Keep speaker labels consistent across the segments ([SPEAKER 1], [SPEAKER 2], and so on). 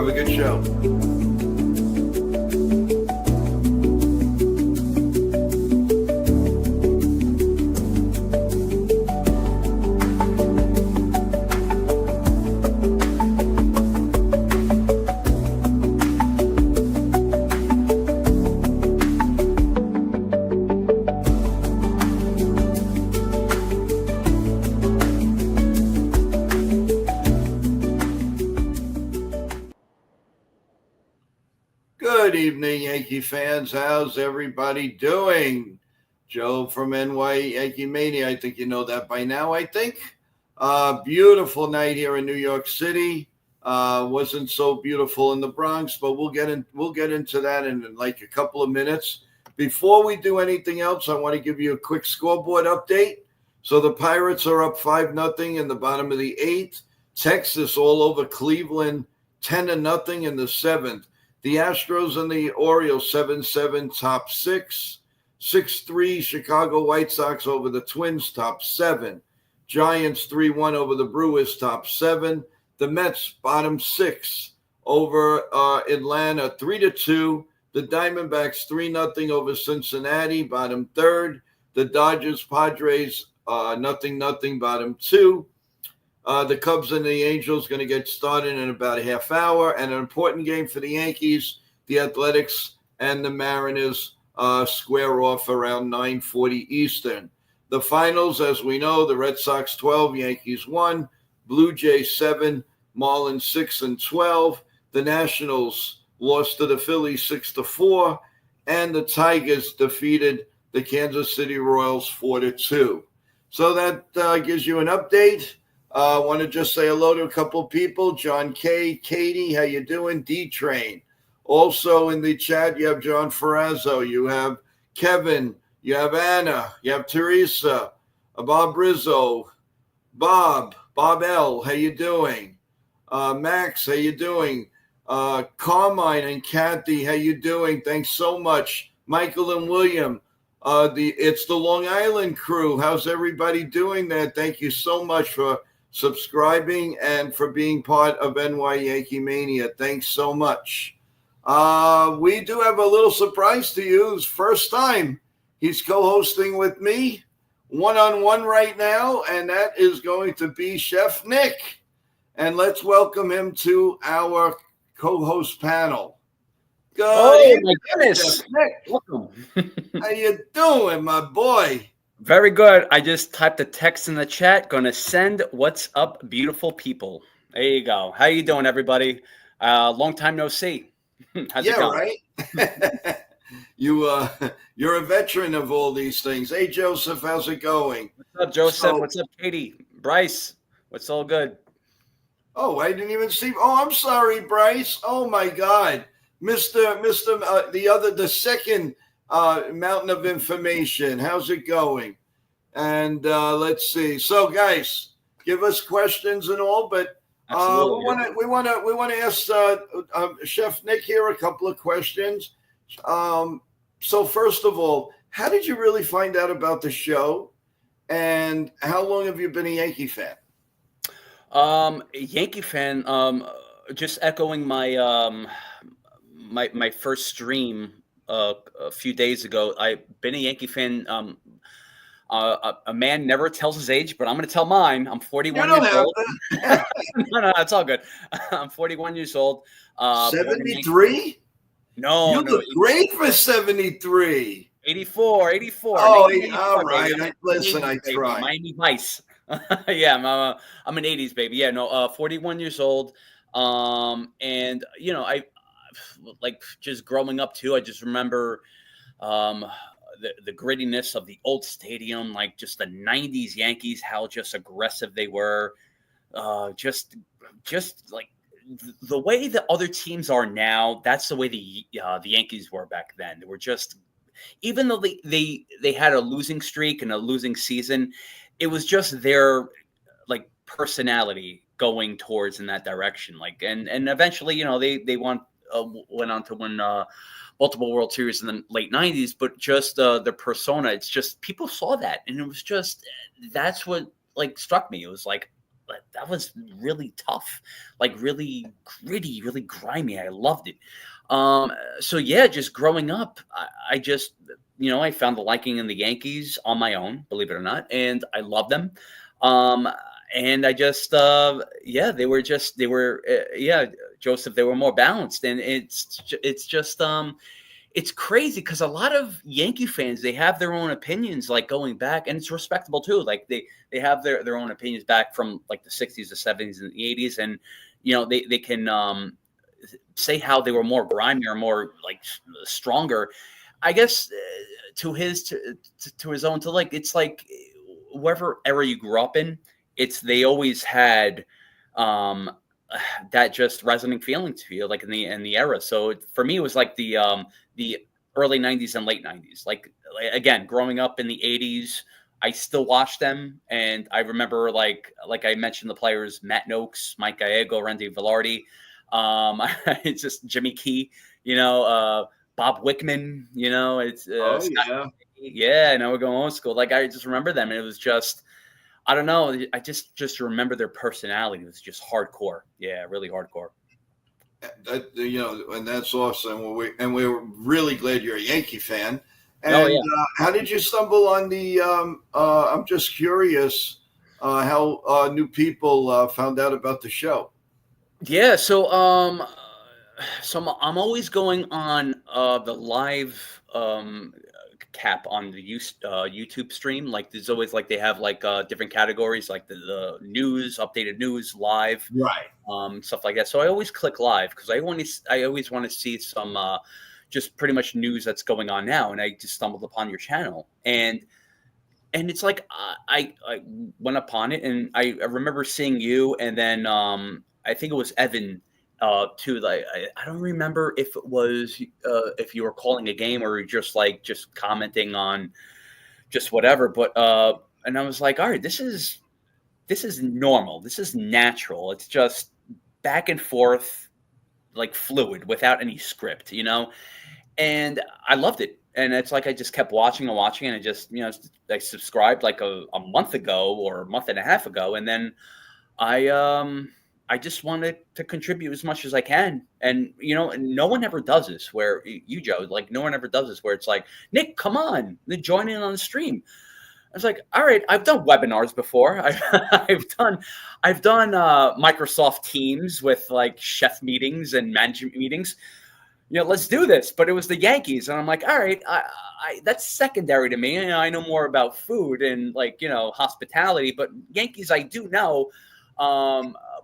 [SPEAKER 1] Have a good show. Good evening, Yankee fans. How's everybody doing? Joe from Yankee Mania. I think you know that by now, I think. Beautiful night here in New York City. Wasn't so beautiful in the Bronx, but we'll get into that in like a couple of minutes. Before we do anything else, I want to give you a quick scoreboard update. So the Pirates are up 5-0 in the bottom of the 8th. Texas all over Cleveland, 10-0 in the 7th. The Astros and the Orioles 7-7, top 6. 6-3, Chicago White Sox over the Twins, top 7. Giants 3-1 over the Brewers, top 7. The Mets, bottom 6 over Atlanta, 3-2. The Diamondbacks 3-0 over Cincinnati, bottom 3rd. The Dodgers, Padres, 0-0, bottom 2. The Cubs and the Angels going to get started in about a half hour. And an important game for the Yankees, the Athletics and the Mariners square off around 9:40 Eastern. The finals, as we know, the Red Sox 12, Yankees 1, Blue Jays 7, Marlins 6 and 12. The Nationals lost to the Phillies 6-4. And the Tigers defeated the Kansas City Royals 4-2. So that gives you an update. I want to just say hello to a couple of people. John K, Katie, how you doing? D-Train. Also in the chat, you have John Ferrazzo, you have Kevin, you have Anna, you have Teresa, Bob Rizzo, Bob L, how you doing? Max, how you doing? Carmine and Kathy, how you doing? Thanks so much. Michael and William. It's the Long Island crew. How's everybody doing there? Thank you so much for subscribing and for being part of Yankee Mania. Thanks so much. We do have a little surprise to you. It's first time he's co-hosting with me one-on-one right now, and that is going to be Chef Nick. And let's welcome him to our co-host panel.
[SPEAKER 2] Oh, my goodness.
[SPEAKER 1] Nick.
[SPEAKER 2] Welcome.
[SPEAKER 1] How you doing, my boy?
[SPEAKER 2] Very good. I just typed a text in the chat. Going to send what's up, beautiful people. There you go. How you doing, everybody? Long time no see. How's it going?
[SPEAKER 1] Right? You're a veteran of all these things. Hey, Joseph, how's it going?
[SPEAKER 2] What's up, Joseph? What's up, Katie? Bryce? What's all good?
[SPEAKER 1] Oh, I didn't even see. Oh, I'm sorry, Bryce. Oh my God, Mister, the second mountain of information. How's it going? And let's see. So, guys, give us questions and all, but we want to ask Chef Nick here a couple of questions. So, first of all, how did you really find out about the show, and how long have you been a Yankee fan?
[SPEAKER 2] Yankee fan. Just echoing my my first stream a few days ago. I've been a Yankee fan. A man never tells his age, but I'm going to tell mine. I'm 41 years old. No, it's all good. I'm 41 years old.
[SPEAKER 1] 73?
[SPEAKER 2] No,
[SPEAKER 1] you look great for 73.
[SPEAKER 2] 84.
[SPEAKER 1] Oh, all right. Listen, I tried.
[SPEAKER 2] Miami Vice. Yeah, I'm an 80s baby. Yeah, no, 41 years old. And you know, I like just growing up too. I just remember the grittiness of the old stadium, like just the 90s Yankees, how just aggressive they were. Just like the way the other teams are now, that's the way the Yankees were back then. They were just, even though they had a losing streak and a losing season, it was just their like personality going towards in that direction. Like, and eventually, you know, they went on to win multiple World Series in the late 90s, but just the persona, it's just people saw that, and it was just, that's what like struck me. It was like, that was really tough, like really gritty, really grimy. I loved it. So yeah, just growing up, I just, I found the liking in the Yankees on my own, believe it or not, and I love them. Um, and I just, yeah, they were, yeah, Joseph, they were more balanced, and it's just, it's crazy because a lot of Yankee fans, they have their own opinions, like going back, and it's respectable too. Like they have their own opinions back from like the 60s, the 70s, and the 80s, and they can say how they were more grimy or more like stronger. I guess to his own, to like, it's like whatever era you grew up in, they always had um that just resonant feeling to you, like in the era. So for me, it was like the early 90s and late 90s. Again, growing up in the 80s, I still watch them, and I remember like I mentioned the players: Matt Noakes, Mike Gallego, Randy Velarde. It's just Jimmy Key, Bob Wickman. It's
[SPEAKER 1] Oh
[SPEAKER 2] Scott.
[SPEAKER 1] yeah.
[SPEAKER 2] Yeah, now we're going old school. Like, I just remember them, and it was just, I don't know. I just remember their personality. It was just hardcore. Yeah, really hardcore.
[SPEAKER 1] And that's awesome. We're really glad you're a Yankee fan.
[SPEAKER 2] Oh
[SPEAKER 1] And
[SPEAKER 2] yeah.
[SPEAKER 1] how did you stumble on the? I'm just curious how new people found out about the show.
[SPEAKER 2] Yeah, so I'm always going on the live cap on the YouTube stream. Like, there's always, like, they have like different categories, like the news, updated news, live,
[SPEAKER 1] Right.
[SPEAKER 2] stuff like that. So I always click live because I always want to see some just pretty much news that's going on now. And I just stumbled upon your channel, and it's like, I went upon it, and I remember seeing you, and then I think it was Evan too. Like, I don't remember if it was if you were calling a game or just commenting on just whatever. But and I was like, all right, this is normal. This is natural. It's just back and forth, like fluid, without any script, and I loved it. And it's like I just kept watching and watching, and I just, I subscribed like a month ago or a month and a half ago, and then I I just wanted to contribute as much as I can. And no one ever does this where you, Joe, like, no one ever does this where it's like, Nick, come on, join in on the stream. I was like, all right, I've done webinars before. I've done Microsoft Teams with like chef meetings and management meetings. Let's do this. But it was the Yankees, and I'm like, all right, that's secondary to me. I know more about food and like hospitality, but Yankees I do know.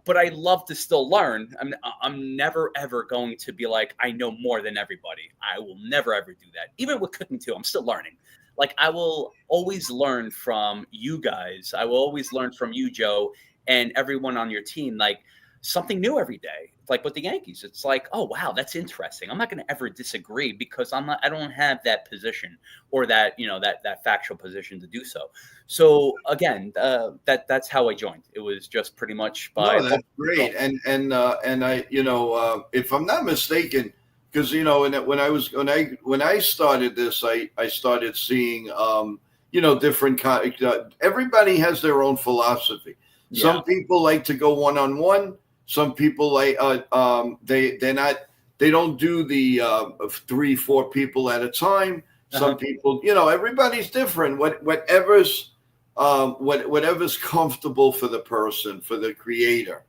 [SPEAKER 2] But I love to still learn. I'm never ever going to be like, I know more than everybody. I will never ever do that. Even with cooking too, I'm still learning. Like, I will always learn from you guys. I will always learn from you, Joe, and everyone on your team. Like, something new every day. Like with the Yankees, it's like, oh wow, that's interesting. I'm not going to ever disagree because I don't have that position or that that factual position to do so. So again, that's how I joined. It was just pretty much by
[SPEAKER 1] No, that's great. And I, if I'm not mistaken, because when I started this, I started seeing different everybody has their own philosophy.
[SPEAKER 2] Yeah.
[SPEAKER 1] Some people like to go one on one. Some people like they don't do the 3-4 people at a time. Some people, everybody's different. Whatever's comfortable for the person, for the creator,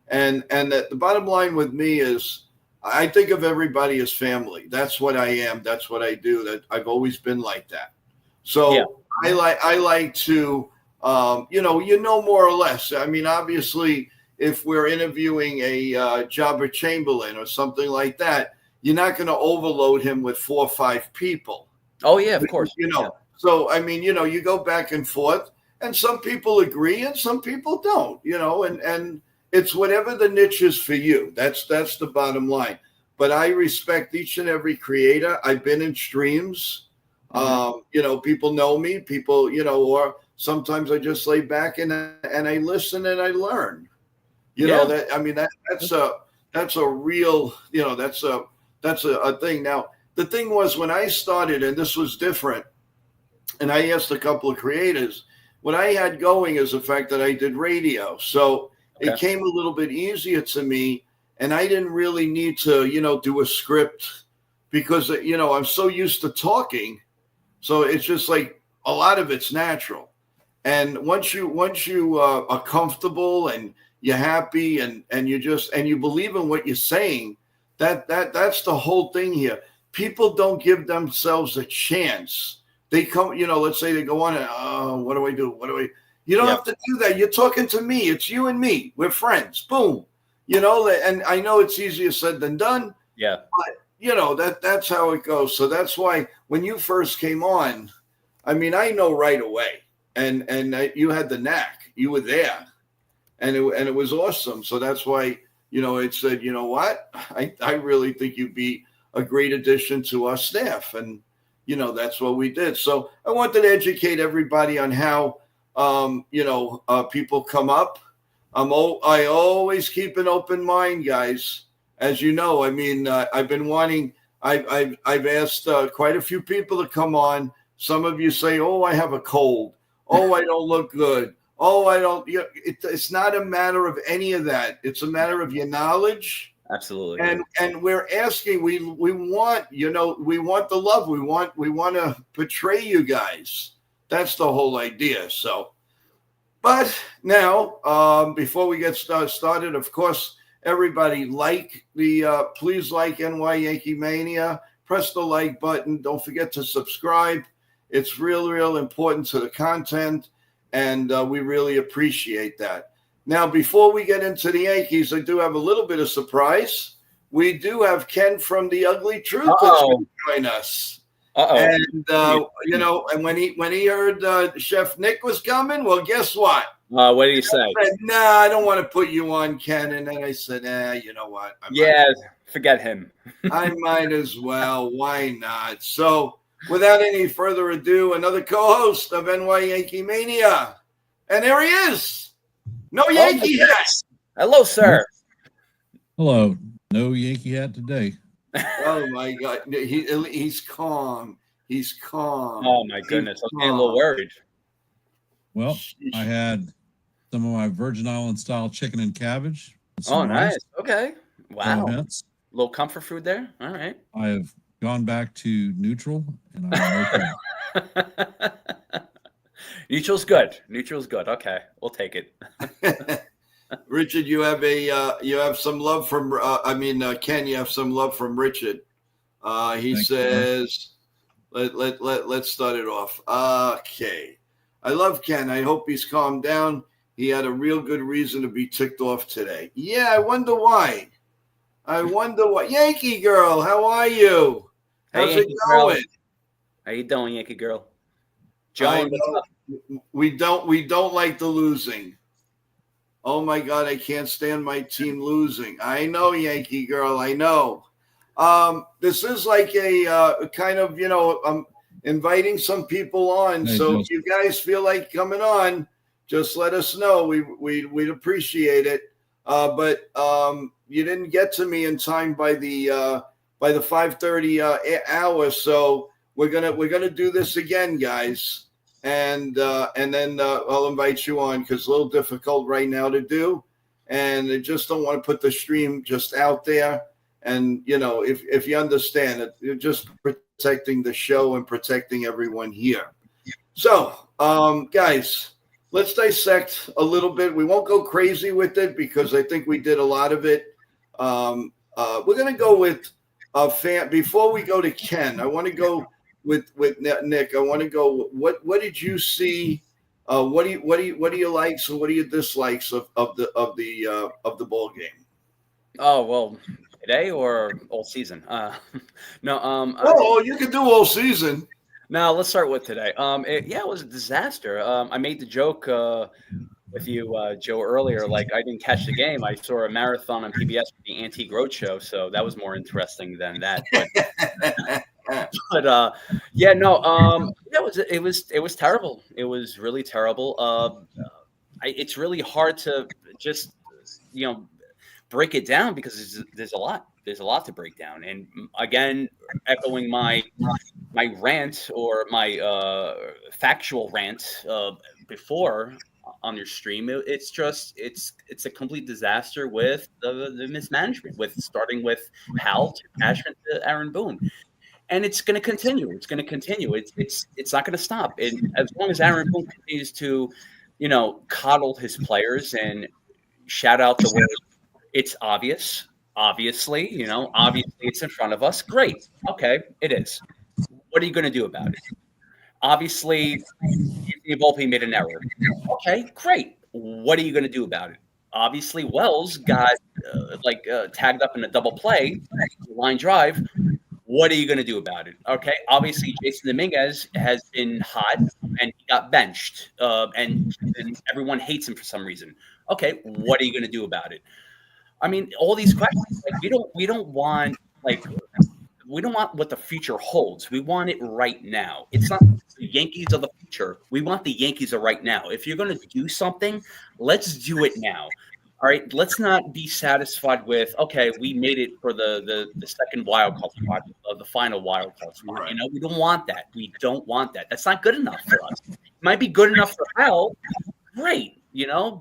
[SPEAKER 1] and the bottom line with me is I think of everybody as family. That's what I am. That's what I do. That I've always been like that. So
[SPEAKER 2] Yeah.
[SPEAKER 1] I like to more or less. I mean, obviously, if we're interviewing a Jobber Chamberlain or something like that, you're not going to overload him with 4 or 5 people.
[SPEAKER 2] Oh yeah, of course. Yeah.
[SPEAKER 1] So I mean, you go back and forth, and some people agree and some people don't. And it's whatever the niche is for you. That's the bottom line. But I respect each and every creator. I've been in streams. People know me. People, or sometimes I just lay back and I listen and I learn. That's a real, that's a thing. Now, the thing was when I started, and this was different, and I asked a couple of creators, what I had going is the fact that I did radio. So
[SPEAKER 2] Okay.
[SPEAKER 1] it came a little bit easier to me, and I didn't really need to, do a script because, I'm so used to talking. So it's just like a lot of it's natural. And once you are comfortable and you're happy and you believe in what you're saying, that's the whole thing here. People don't give themselves a chance. They come, let's say they go on and, oh, what do I do? What do I? You don't have to do that. You're talking to me. It's you and me. We're friends. Boom. And I know it's easier said than done.
[SPEAKER 2] Yeah.
[SPEAKER 1] But that's how it goes. So that's why when you first came on, I mean, I know right away, and you had the knack. You were there, and it was awesome. So that's why it said, you know what, I really think you'd be a great addition to our staff, and that's what we did. So I wanted to educate everybody on how people come up. I always keep an open mind, guys. As you know, I mean, I've been wanting. I've asked quite a few people to come on. Some of you say, "Oh, I have a cold. Oh, I don't look good. Oh, I don't." It's not a matter of any of that. It's a matter of your knowledge.
[SPEAKER 2] Absolutely.
[SPEAKER 1] And we're asking. We want we want the love. We want to portray you guys. That's the whole idea. So, but now before we get started, of course. Everybody please like NY Yankee Mania. Press the like button. Don't forget to subscribe. It's real important to the content, and we really appreciate that. Now, before we get into the Yankees, I do have a little bit of surprise. We do have Ken from The Ugly Truth that's going to join us. And and when he heard Chef Nick was coming, well, guess what?
[SPEAKER 2] What did he say?
[SPEAKER 1] I said, nah, I don't want to put you on, Ken. And then I said, you know what?
[SPEAKER 2] Forget him.
[SPEAKER 1] I might as well. Why not? So, without any further ado, another co-host of NY Yankee Mania. And there he is. No Yankee hat.
[SPEAKER 2] Hello, sir.
[SPEAKER 3] Hello. No Yankee hat today.
[SPEAKER 1] Oh, my God. He's calm. He's calm.
[SPEAKER 2] Oh, my goodness. I'm getting a little worried.
[SPEAKER 3] Well, I had some of my Virgin Island style chicken and cabbage.
[SPEAKER 2] Oh, nice. Okay. Wow. A little comfort food there. All right.
[SPEAKER 3] I have gone back to neutral, and I'm okay.
[SPEAKER 1] Neutral's good. Okay, we'll take it. Richard, you have some love from. Ken, you have some love from Richard. He says, let's start it off. Okay. I love Ken. I hope he's calmed down. He had a real good reason to be ticked off today. Yeah, I wonder why. Yankee girl, how are you? How's it going?
[SPEAKER 2] How you doing, Yankee girl?
[SPEAKER 1] Joan, we don't like the losing. Oh my God, I can't stand my team losing. I know, Yankee girl, I know. This is like a kind of, I'm inviting some people on. So if you guys feel like coming on, just let us know. We'd appreciate it. But you didn't get to me in time by the 5:30 hour. So we're gonna do this again, guys. And then I'll invite you on because it's a little difficult right now to do. And I just don't want to put the stream just out there. And, if you understand it, you're just protecting the show and protecting everyone here. So, guys, let's dissect a little bit. We won't go crazy with it because I think we did a lot of it. We're going to go with a fan. Before we go to Ken, I want to go with Nick. I want to go. What did you see? What do you likes and what do you dislikes of the ball game?
[SPEAKER 2] Oh, well, today or all season? No.
[SPEAKER 1] You can do all season.
[SPEAKER 2] No, let's start with today. It was a disaster. I made the joke with you, Joe, earlier. Like, I didn't catch the game. I saw a marathon on PBS with the Antique Roadshow, so that was more interesting than that. But it was terrible. It was really terrible. It's really hard to just break it down because there's a lot to break down. And again, echoing my rant or my factual rant, before on your stream, it's just it's a complete disaster with the mismanagement, with starting with Hal to Cashman to Aaron Boone, and it's going to continue. It's going to continue. It's not going to stop. And as long as Aaron Boone continues to, coddle his players and shout out the word, it's obvious. Obviously, obviously it's in front of us. Great. Okay, it is. What are you going to do about it? Obviously, Anthony Volpe made an error. Okay, great. What are you going to do about it? Obviously, Wells got tagged up in a double play, line drive. What are you going to do about it? Okay, obviously, Jason Dominguez has been hot and he got benched, and everyone hates him for some reason. Okay, what are you going to do about it? I mean, all these questions. We don't want what the future holds. We want it right now. It's not the Yankees of the future. We want the Yankees of right now. If you're going to do something, let's do it now. All right. Let's not be satisfied with, okay, we made it for the second wild card spot, the final wild card spot.
[SPEAKER 1] Right.
[SPEAKER 2] We don't want that. We don't want that. That's not good enough for us. It might be good enough for Hal. Great.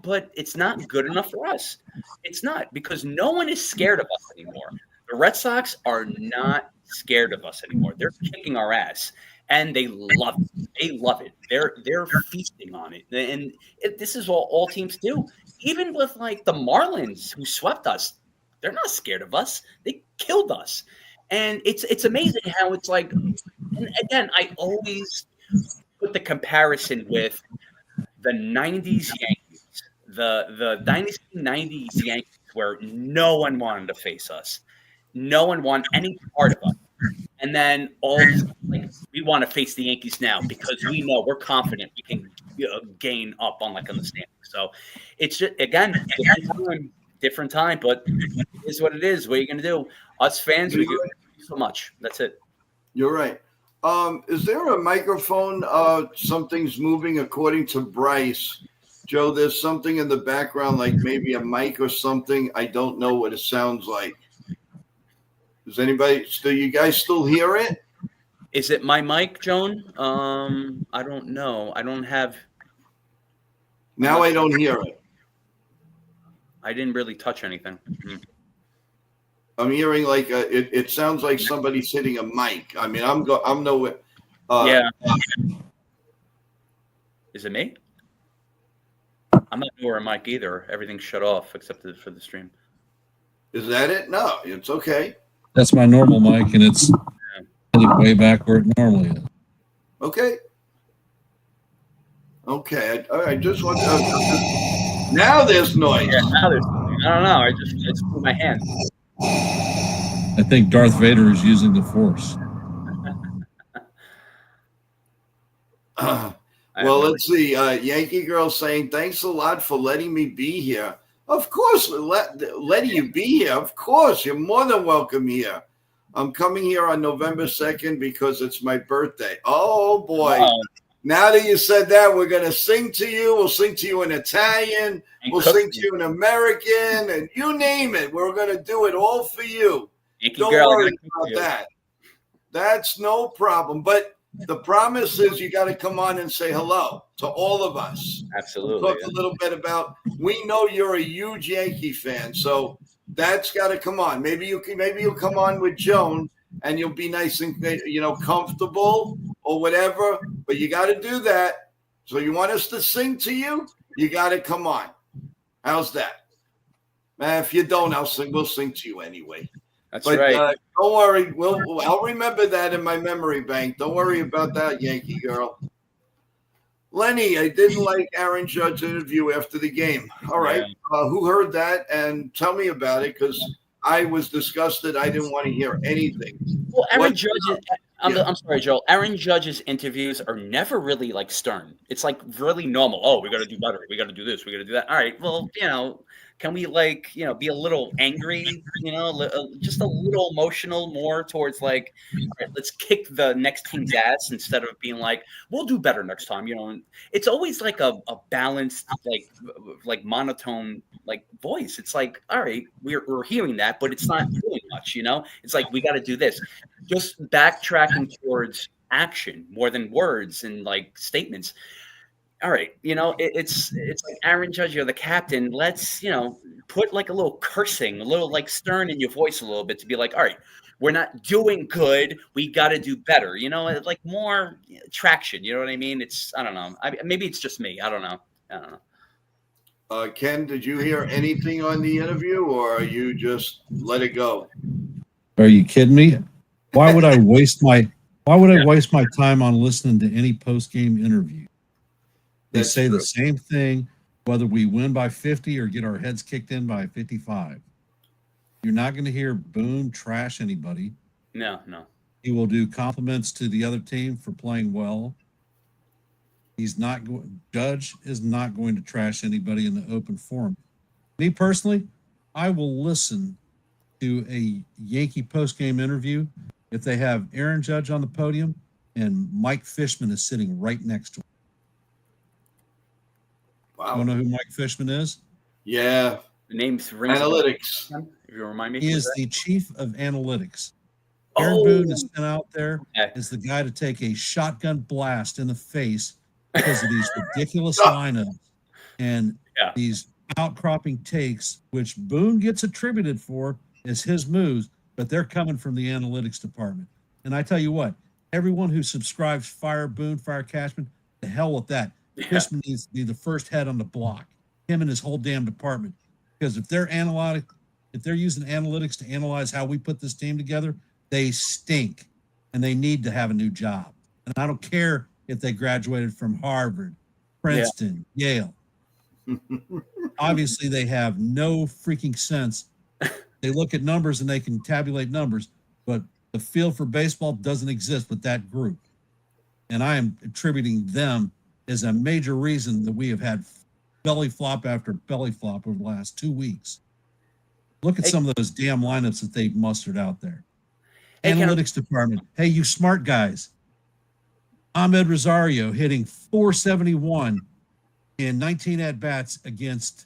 [SPEAKER 2] But it's not good enough for us. It's not, because no one is scared of us anymore. The Red Sox are not scared of us anymore. They're kicking our ass, and they love it. They love it. They're feasting on it, and this is all teams do. Even with the Marlins, who swept us, they're not scared of us. They killed us, and it's amazing how it's like. And again, I always put the comparison with the '90s Yankees, the dynasty '90s Yankees, where no one wanted to face us. No one wanted any part of us. And then we want to face the Yankees now because we know we're confident we can gain up on the standings. So it's just, again, different time, but it is what it is. What are you going to do? Us fans, we do so much. That's it.
[SPEAKER 1] You're right. Is there a microphone? Something's moving according to Bryce. Joe, there's something in the background, like maybe a mic or something. I don't know what it sounds like. Does anybody you guys still hear it?
[SPEAKER 2] Is it my mic, Joan? I don't know. I don't have.
[SPEAKER 1] Now I don't hear it.
[SPEAKER 2] I didn't really touch anything.
[SPEAKER 1] I'm hearing it sounds like somebody's hitting a mic. I mean, I'm nowhere.
[SPEAKER 2] Yeah. Is it me? I'm not near a mic either. Everything's shut off except for the stream.
[SPEAKER 1] Is that it? No, it's okay.
[SPEAKER 3] That's my normal mic, and it's way back where it normally is.
[SPEAKER 1] Okay. Okay. I just want to. Now there's noise.
[SPEAKER 2] Yeah, now there's noise. I don't know. I just put my hand.
[SPEAKER 3] I think Darth Vader is using the Force.
[SPEAKER 1] Well, let's see. Yankee Girl saying, thanks a lot for letting me be here. Of course, letting you be here. Of course, you're more than welcome here. I'm coming here on November 2nd because it's my birthday. Oh, boy. Wow. Now that you said that, we're going to sing to you. We'll sing to you in Italian. We'll sing to you in American. And you name it. We're going to do it all for you. Don't worry about that. That's no problem. But the promise is you got to come on and say hello to all of us.
[SPEAKER 2] Absolutely.
[SPEAKER 1] We'll talk a little bit about, we know you're a huge Yankee fan, so that's got to come on. Maybe you'll come on with Joan and you'll be nice and comfortable or whatever, but you got to do that. So you want us to sing to you? You got to come on. How's that? If you don't, we'll sing to you anyway.
[SPEAKER 2] That's right.
[SPEAKER 1] Don't worry. I'll remember that in my memory bank. Don't worry about that, Yankee Girl. Lenny, I didn't like Aaron Judge's interview after the game. All right. Yeah. Who heard that? And tell me about it, because I was disgusted. I didn't want to hear anything.
[SPEAKER 2] Well, Aaron Judge, I'm sorry, Joel. Aaron Judge's interviews are never really stern. It's really normal. Oh, we got to do better. We got to do this. We got to do that. All right. Well, can we be a little angry, just a little emotional more towards all right, let's kick the next team's ass instead of being we'll do better next time. It's always a balanced, monotone, voice. It's all right, we're hearing that, but it's not doing much, It's we got to do this. Just backtracking towards action more than words and statements. all right, it's like Aaron Judge, you're the captain. Let's, put like a little cursing, a little like stern in your voice a little bit to be like, all right, we're not doing good. We got to do better. Like more traction. You know what I mean? I don't know. Maybe it's just me. I don't know. I don't know.
[SPEAKER 1] Ken, did you hear anything on the interview, or you just let it go?
[SPEAKER 3] Are you kidding me? Why would I waste my time on listening to any post-game interview? They say the same thing, whether we win by 50 or get our heads kicked in by 55. You're not going to hear Boone trash anybody.
[SPEAKER 2] No.
[SPEAKER 3] He will do compliments to the other team for playing well. Judge is not going to trash anybody in the open forum. Me personally, I will listen to a Yankee post-game interview if they have Aaron Judge on the podium and Mike Fishman is sitting right next to him.
[SPEAKER 1] Wow.
[SPEAKER 3] You want to know who Mike Fishman is?
[SPEAKER 1] Yeah.
[SPEAKER 2] The name's
[SPEAKER 1] analytics.
[SPEAKER 2] If you remind me.
[SPEAKER 3] He is the chief of analytics. Aaron Boone is sent out there as the guy to take a shotgun blast in the face because of these ridiculous lineups and these outcropping takes, which Boone gets attributed for as his moves, but they're coming from the analytics department. And I tell you what, everyone who subscribes fire Boone, fire Cashman, the hell with that. Fishman needs to be the first head on the block, him and his whole damn department. Because if they're using analytics to analyze how we put this team together, they stink and they need to have a new job. And I don't care if they graduated from Harvard, Princeton, Yale. Obviously, they have no freaking sense. They look at numbers and they can tabulate numbers, but the feel for baseball doesn't exist with that group. And I am attributing them as a major reason that we have had belly flop after belly flop over the last 2 weeks. Look at some of those damn lineups that they've mustered out there. Analytics department. Hey, you smart guys. Ahmed Rosario hitting 471 in 19 at-bats against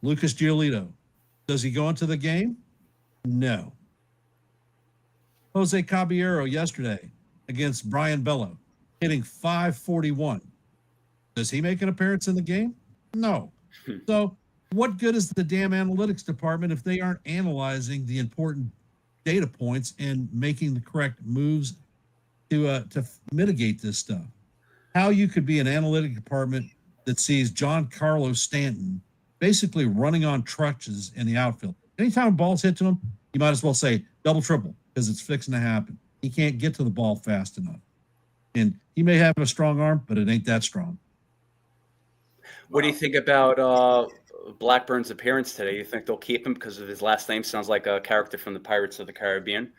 [SPEAKER 3] Lucas Giolito. Does he go into the game? No. Jose Caballero yesterday against Brian Bello, hitting 541. Does he make an appearance in the game? No. So what good is the damn analytics department if they aren't analyzing the important data points and making the correct moves to mitigate this stuff? How you could be an analytic department that sees Giancarlo Stanton basically running on crutches in the outfield. Anytime a ball's hit to him, you might as well say double, triple, because it's fixing to happen. He can't get to the ball fast enough. And he may have a strong arm, but it ain't that strong.
[SPEAKER 2] What do you think about Blackburn's appearance today? You think they'll keep him because of his last name? Sounds like a character from the Pirates of the Caribbean.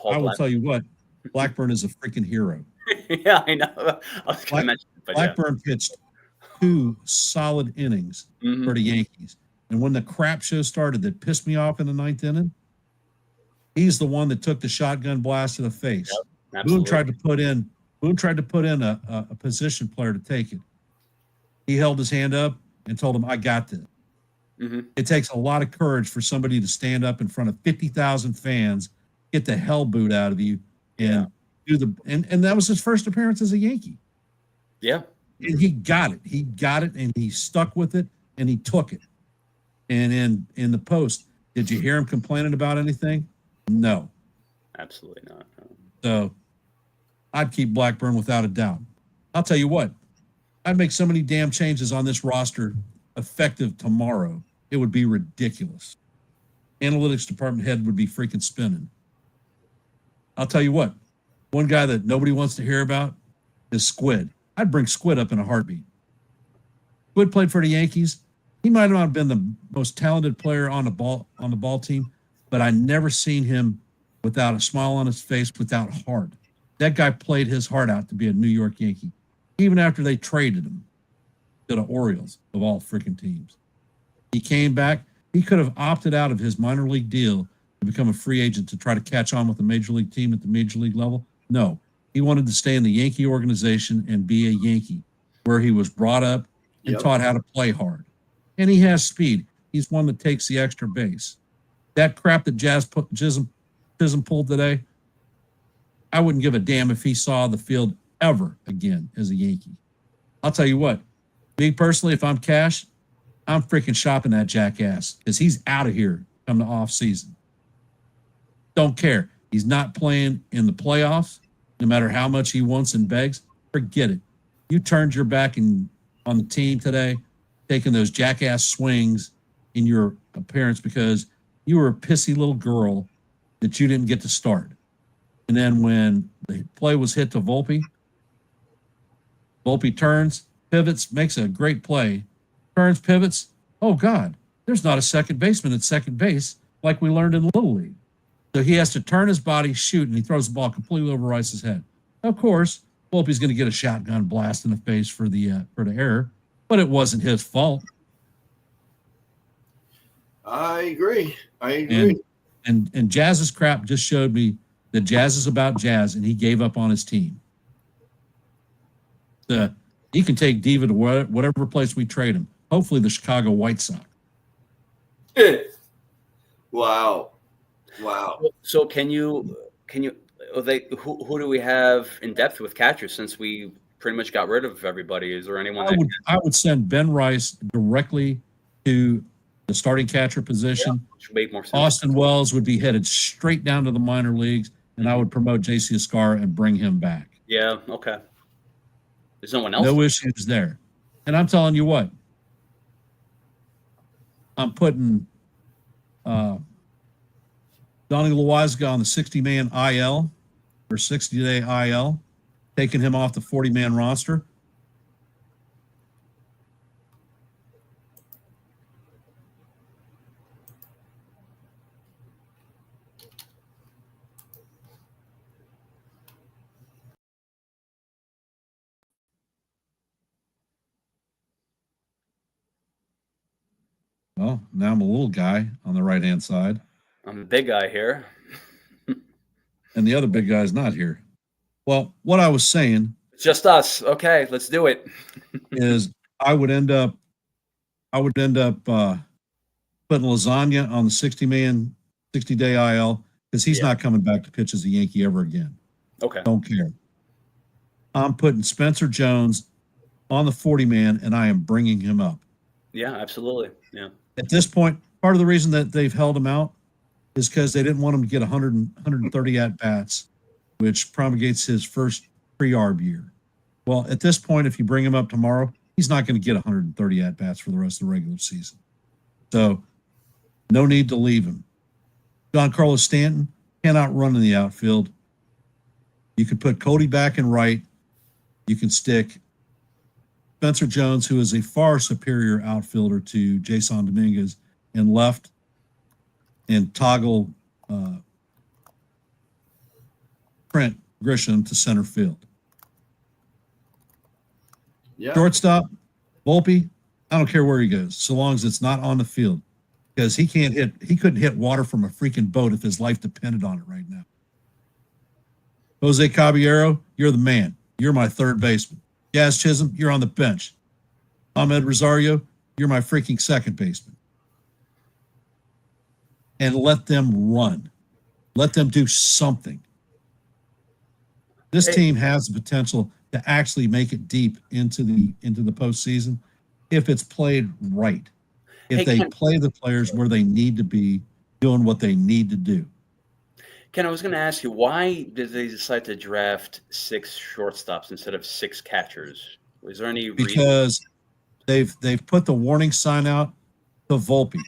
[SPEAKER 3] I will tell you what, Blackburn is a freaking hero.
[SPEAKER 2] Yeah, I know. I was going to mention it, but
[SPEAKER 3] Blackburn pitched 2 solid innings for the Yankees. And when the crap show started that pissed me off in the 9th inning, he's the one that took the shotgun blast to the face. Yep, Boone tried to put in a position player to take it. He held his hand up and told him, I got this. It takes a lot of courage for somebody to stand up in front of 50,000 fans, get the hell boot out of you, and and that was his first appearance as a Yankee.
[SPEAKER 2] Yeah.
[SPEAKER 3] And he got it. He got it, and he stuck with it, and he took it. And in the post, did you hear him complaining about anything? No.
[SPEAKER 2] Absolutely not. No.
[SPEAKER 3] So I'd keep Blackburn without a doubt. I'll tell you what, I'd make so many damn changes on this roster effective tomorrow. It would be ridiculous. Analytics department head would be freaking spinning. I'll tell you what, one guy that nobody wants to hear about is Squid. I'd bring Squid up in a heartbeat. Squid played for the Yankees. He might not have been the most talented player on the ball team, but I never seen him without a smile on his face, without heart. That guy played his heart out to be a New York Yankee, even after they traded him to the Orioles, of all freaking teams. He came back. He could have opted out of his minor league deal to become a free agent to try to catch on with a major league team at the major league level. No, he wanted to stay in the Yankee organization and be a Yankee, where he was brought up and taught how to play hard. And he has speed. He's one that takes the extra base. That crap that Chisholm pulled today, I wouldn't give a damn if he saw the field ever again as a Yankee. I'll tell you what, me personally, if I'm Cash, I'm freaking shopping that jackass because he's out of here come the off season. Don't care. He's not playing in the playoffs, no matter how much he wants and begs. Forget it. You turned your back on the team today, taking those jackass swings in your appearance because you were a pissy little girl that you didn't get to start. And then when the play was hit to Volpe turns, pivots, makes a great play, turns, pivots. Oh, God, there's not a second baseman at second base like we learned in Little League. So he has to turn his body, shoot, and he throws the ball completely over Rice's head. Of course, Volpe's going to get a shotgun blast in the face for the error, but it wasn't his fault.
[SPEAKER 1] I agree.
[SPEAKER 3] And Jazz's crap just showed me that Jazz is about Jazz, and he gave up on his team. He can take Diva to whatever place we trade him. Hopefully, the Chicago White Sox.
[SPEAKER 1] Wow.
[SPEAKER 2] So can you who do we have in depth with catchers since we pretty much got rid of everybody? Is there anyone?
[SPEAKER 3] I would send Ben Rice directly to the starting catcher position.
[SPEAKER 2] Yeah, which would make more sense.
[SPEAKER 3] Austin Wells would be headed straight down to the minor leagues, and I would promote J.C. Escar and bring him back.
[SPEAKER 2] Yeah, okay. There's no one else.
[SPEAKER 3] No issues there. And I'm telling you what, I'm putting Donnie Loizaga on the 60-man IL or 60-day IL, taking him off the 40-man roster. Well, now I'm a little guy on the right-hand side.
[SPEAKER 2] I'm the big guy here.
[SPEAKER 3] And the other big guy's not here. Well, what I was saying...
[SPEAKER 2] It's just us. Okay, let's do it.
[SPEAKER 3] is I would end up putting Lasagna on the 60-day IL because he's not coming back to pitch as a Yankee ever again.
[SPEAKER 2] Okay.
[SPEAKER 3] Don't care. I'm putting Spencer Jones on the 40-man, and I am bringing him up.
[SPEAKER 2] Yeah, absolutely. Yeah.
[SPEAKER 3] At this point, part of the reason that they've held him out is because they didn't want him to get 130 at-bats, which promulgates his first pre-arb year. Well, at this point, if you bring him up tomorrow, he's not going to get 130 at-bats for the rest of the regular season. So, no need to leave him. Giancarlo Stanton cannot run in the outfield. You could put Cody back in right. You can stick Spencer Jones, who is a far superior outfielder to Jason Dominguez, in left, and toggle Trent Grisham to center field.
[SPEAKER 1] Yeah.
[SPEAKER 3] Shortstop, Volpe, I don't care where he goes, so long as it's not on the field. Because he couldn't hit water from a freaking boat if his life depended on it right now. Jose Caballero, you're the man. You're my third baseman. Jazz Chisholm, you're on the bench. Ahmed Rosario, you're my freaking second baseman. And let them run. Let them do something. This team has the potential to actually make it deep into the postseason if it's played right. If they play the players where they need to be, doing what they need to do.
[SPEAKER 2] Ken, I was going to ask you, why did they decide to draft 6 shortstops instead of 6 catchers? Was there any reason?
[SPEAKER 3] Because they've put the warning sign out to Volpe.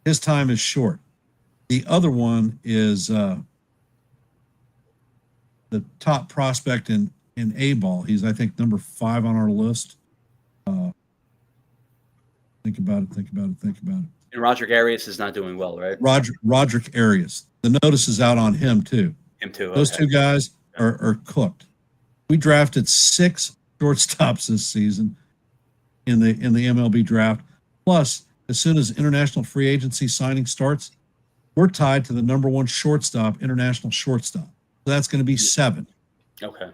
[SPEAKER 3] His time is short. The other one is the top prospect in A-ball. He's, I think, number 5 on our list. Think about it.
[SPEAKER 2] And Roderick Arias is not doing well, right?
[SPEAKER 3] Roderick Arias. The notice is out on him, too.
[SPEAKER 2] Him, too.
[SPEAKER 3] Those two guys are cooked. We drafted 6 shortstops this season in the MLB draft. Plus, as soon as international free agency signing starts, we're tied to the number 1 shortstop, international shortstop. So that's going to be 7.
[SPEAKER 2] Okay.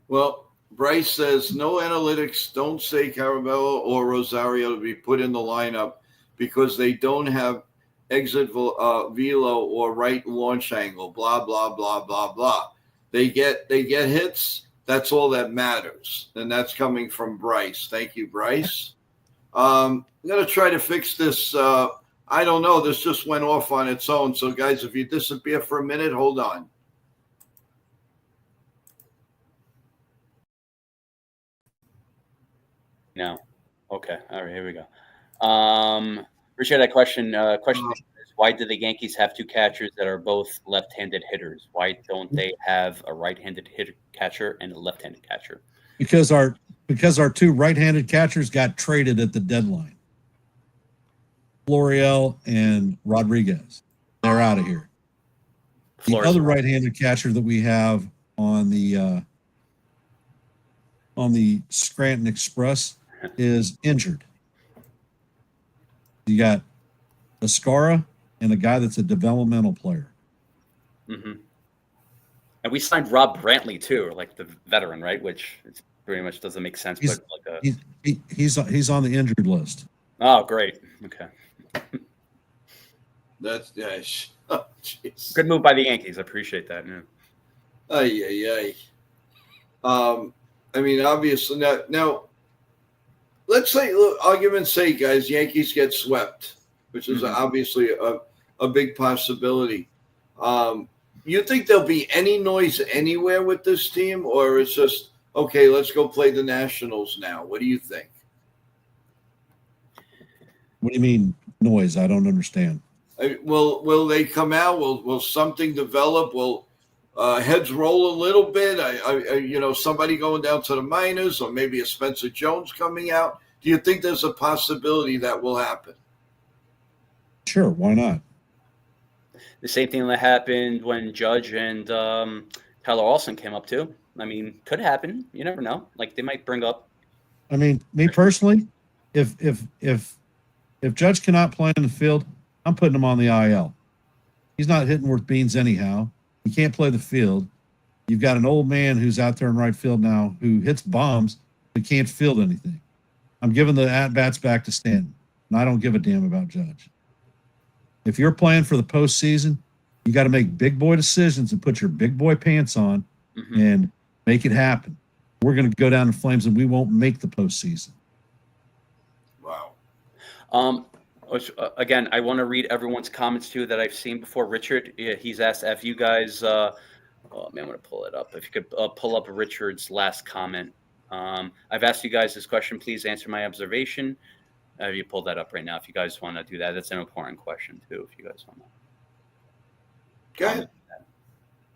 [SPEAKER 1] Well, Bryce says no analytics don't say Caraballo or Rosario to be put in the lineup because they don't have exit velo or right launch angle. Blah blah blah blah blah. They get hits. That's all that matters. And that's coming from Bryce. Thank you, Bryce. I'm going to try to fix this. I don't know. This just went off on its own. So, guys, if you disappear for a minute, hold on.
[SPEAKER 2] No. Okay. All right. Here we go. Richard, that question is, why do the Yankees have two catchers that are both left-handed hitters? Why don't they have a right-handed catcher and a left-handed catcher?
[SPEAKER 3] Because our two right-handed catchers got traded at the deadline. Florial and Rodriguez. They're out of here. The other right-handed catcher that we have on the Scranton Express is injured. You got Ascara and a guy that's a developmental player.
[SPEAKER 2] Mm-hmm. And we signed Rob Brantley too, like the veteran, right? Which pretty much doesn't make sense.
[SPEAKER 3] He's on the injured list.
[SPEAKER 2] Oh, great. Okay.
[SPEAKER 1] That's oh,
[SPEAKER 2] good move by the Yankees. I appreciate that.
[SPEAKER 1] Yeah. I mean, obviously now. Let's say, argument's sake, guys, Yankees get swept, which is obviously a big possibility. You think there'll be any noise anywhere with this team, or it's just, okay, let's go play the Nationals now? What do you think?
[SPEAKER 3] What do you mean noise? I don't understand.
[SPEAKER 1] Will they come out? Will something develop? Will heads roll a little bit? Somebody going down to the minors, or maybe a Spencer Jones coming out. Do you think there's a possibility that will happen?
[SPEAKER 3] Sure, why not?
[SPEAKER 2] The same thing that happened when Judge and Tyler Olsen came up too. I mean, could happen. You never know. Like, they might bring up.
[SPEAKER 3] I mean, me personally, if Judge cannot play in the field, I'm putting him on the IL. He's not hitting worth beans anyhow. He can't play the field. You've got an old man who's out there in right field now who hits bombs but can't field anything. I'm giving the at-bats back to Stanton, and I don't give a damn about Judge. If you're playing for the postseason, you got to make big boy decisions and put your big boy pants on and make it happen. We're going to go down in flames, and we won't make the postseason.
[SPEAKER 1] Wow.
[SPEAKER 2] Again, I want to read everyone's comments too that I've seen before. Richard, he's asked if you guys. Oh man, I'm going to pull it up. If you could pull up Richard's last comment. I've asked you guys this question. Please answer my observation. You pull that up right now if you guys want to do that. That's an important question too. If you guys want to.
[SPEAKER 1] Go ahead.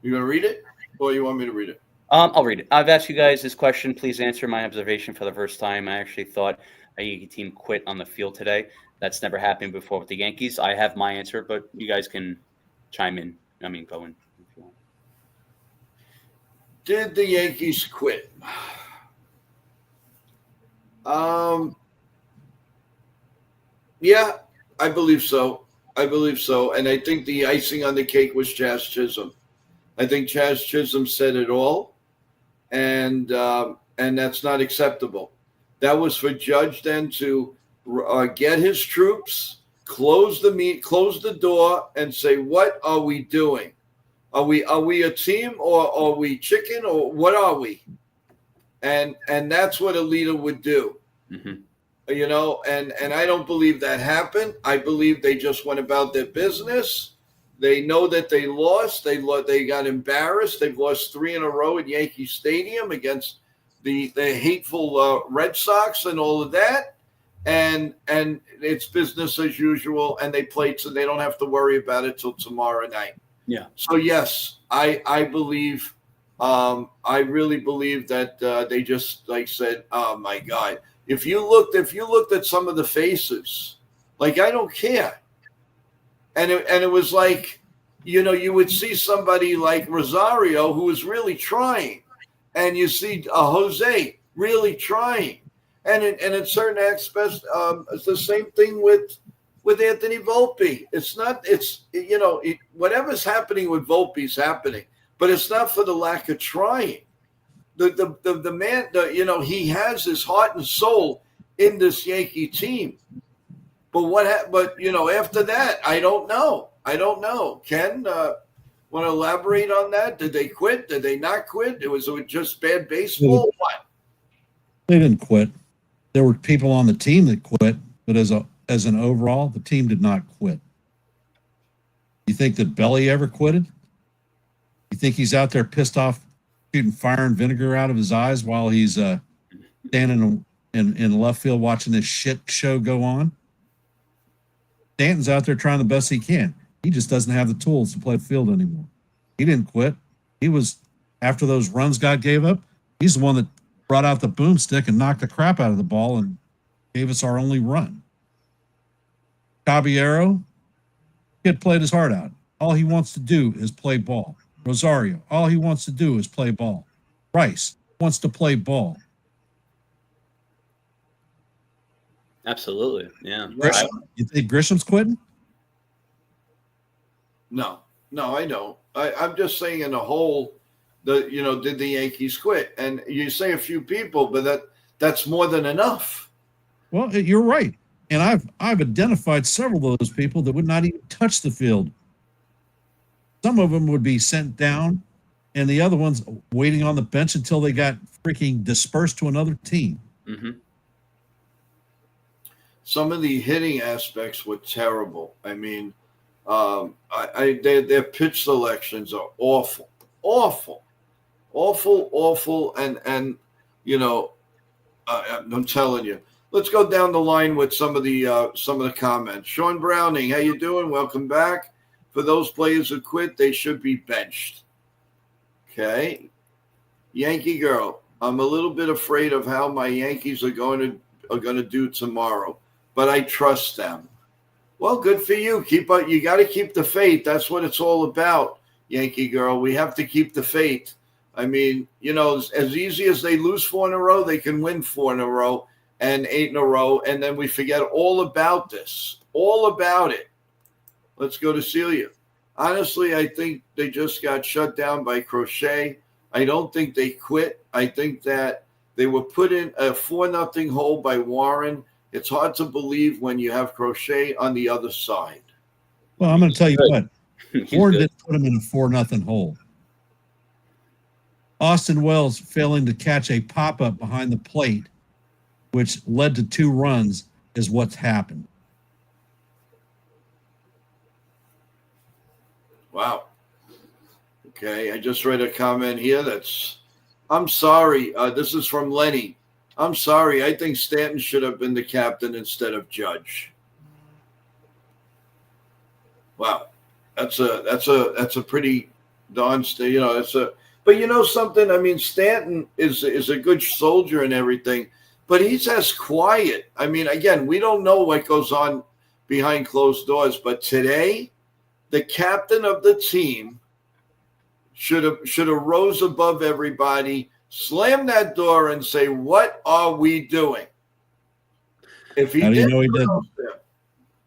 [SPEAKER 1] You going to read it, or you want me to read it?
[SPEAKER 2] I'll read it. I've asked you guys this question. Please answer my observation for the first time. I actually thought a Yankee team quit on the field today. That's never happened before with the Yankees. I have my answer, but you guys can chime in. I mean, go in if you want.
[SPEAKER 1] Did the Yankees quit? Yeah, I believe so. And I think the icing on the cake was Chaz Chisholm. I think Chaz Chisholm said it all, and that's not acceptable. That was for Judge then to get his troops, close the door, and say, "What are we doing? Are we a team, or are we chicken, or what are we?" And that's what a leader would do. And I don't believe that happened. I believe they just went about their business. They know that they lost. They got embarrassed. They've lost 3 in a row at Yankee Stadium against the hateful Red Sox and all of that. And it's business as usual. And they played, so they don't have to worry about it till tomorrow night.
[SPEAKER 2] Yeah.
[SPEAKER 1] So yes, I believe. I really believe that they just said, "Oh my God." If you looked at some of the faces, I don't care. And it was like, you would see somebody like Rosario who was really trying, and you see Jose really trying, and in certain aspects, it's the same thing with Anthony Volpe. Whatever's happening with Volpe's happening, but it's not for the lack of trying. The man, he has his heart and soul in this Yankee team. But after that, I don't know. Ken, Want to elaborate on that? Did they quit? Did they not quit? Was it just bad baseball? What?
[SPEAKER 3] They didn't quit. There were people on the team that quit, but as an overall, the team did not quit. You think that Belly ever quitted? You think he's out there pissed off, shooting fire and vinegar out of his eyes while he's standing in left field watching this shit show go on? Stanton's out there trying the best he can. He just doesn't have the tools to play the field anymore. He didn't quit. He was, after those runs God gave up, he's the one that brought out the boomstick and knocked the crap out of the ball and gave us our only run. Caballero, kid played his heart out. All he wants to do is play ball. Rosario, all he wants to do is play ball. Rice wants to play ball.
[SPEAKER 2] Absolutely, yeah.
[SPEAKER 3] Grisham, you think Grisham's quitting?
[SPEAKER 1] No, I don't. I'm just saying in a whole, did the Yankees quit? And you say a few people, but that's more than enough.
[SPEAKER 3] Well, you're right. And I've identified several of those people that would not even touch the field. Some of them would be sent down, and the other ones waiting on the bench until they got freaking dispersed to another team.
[SPEAKER 2] Mm-hmm.
[SPEAKER 1] Some of the hitting aspects were terrible. I mean, their pitch selections are awful, and I'm telling you. Let's go down the line with some of the comments. Sean Browning, how you doing? Welcome back. For those players who quit, they should be benched. Okay. Yankee girl, I'm a little bit afraid of how my Yankees are going to do tomorrow, but I trust them. Well, good for you. You got to keep the faith. That's what it's all about, Yankee girl. We have to keep the faith. I mean, as easy as they lose 4 in a row, they can win 4 in a row and 8 in a row, and then we forget all about this, all about it. Let's go to Celia. Honestly, I think they just got shut down by Crochet. I don't think they quit. I think that they were put in a 4-0 hole by Warren. It's hard to believe when you have Crochet on the other side.
[SPEAKER 3] Well, I'm going to tell you what. Warren didn't put him in a 4-0 hole. Austin Wells failing to catch a pop-up behind the plate, which led to 2 runs, is what's happened.
[SPEAKER 1] Wow. Okay, I just read a comment here I'm sorry. This is from Lenny. I'm sorry. I think Stanton should have been the captain instead of Judge. Wow. That's a pretty darn but something, I mean, Stanton is a good soldier and everything, but he's as quiet. I mean, again, we don't know what goes on behind closed doors, but today the captain of the team should have rose above everybody, slam that door, and say, "What are we doing?" If he
[SPEAKER 3] How do you
[SPEAKER 1] did,
[SPEAKER 3] know he didn't?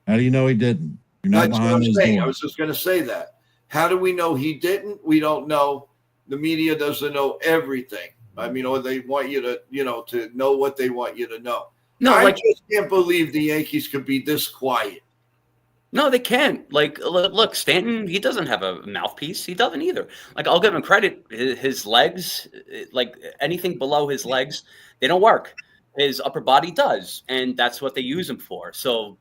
[SPEAKER 3] How do you know he didn't? You're not
[SPEAKER 1] that's what
[SPEAKER 3] behind
[SPEAKER 1] I'm
[SPEAKER 3] those
[SPEAKER 1] saying.
[SPEAKER 3] doors.
[SPEAKER 1] I was just going to say that. How do we know he didn't? We don't know. The media doesn't know everything. I mean, or they want you to, to know what they want you to know.
[SPEAKER 2] No,
[SPEAKER 1] I just can't believe the Yankees could be this quiet.
[SPEAKER 2] No, they can't. Look, Stanton, he doesn't have a mouthpiece. He doesn't either. I'll give him credit. His legs, anything below his legs, they don't work. His upper body does, and that's what they use him for. So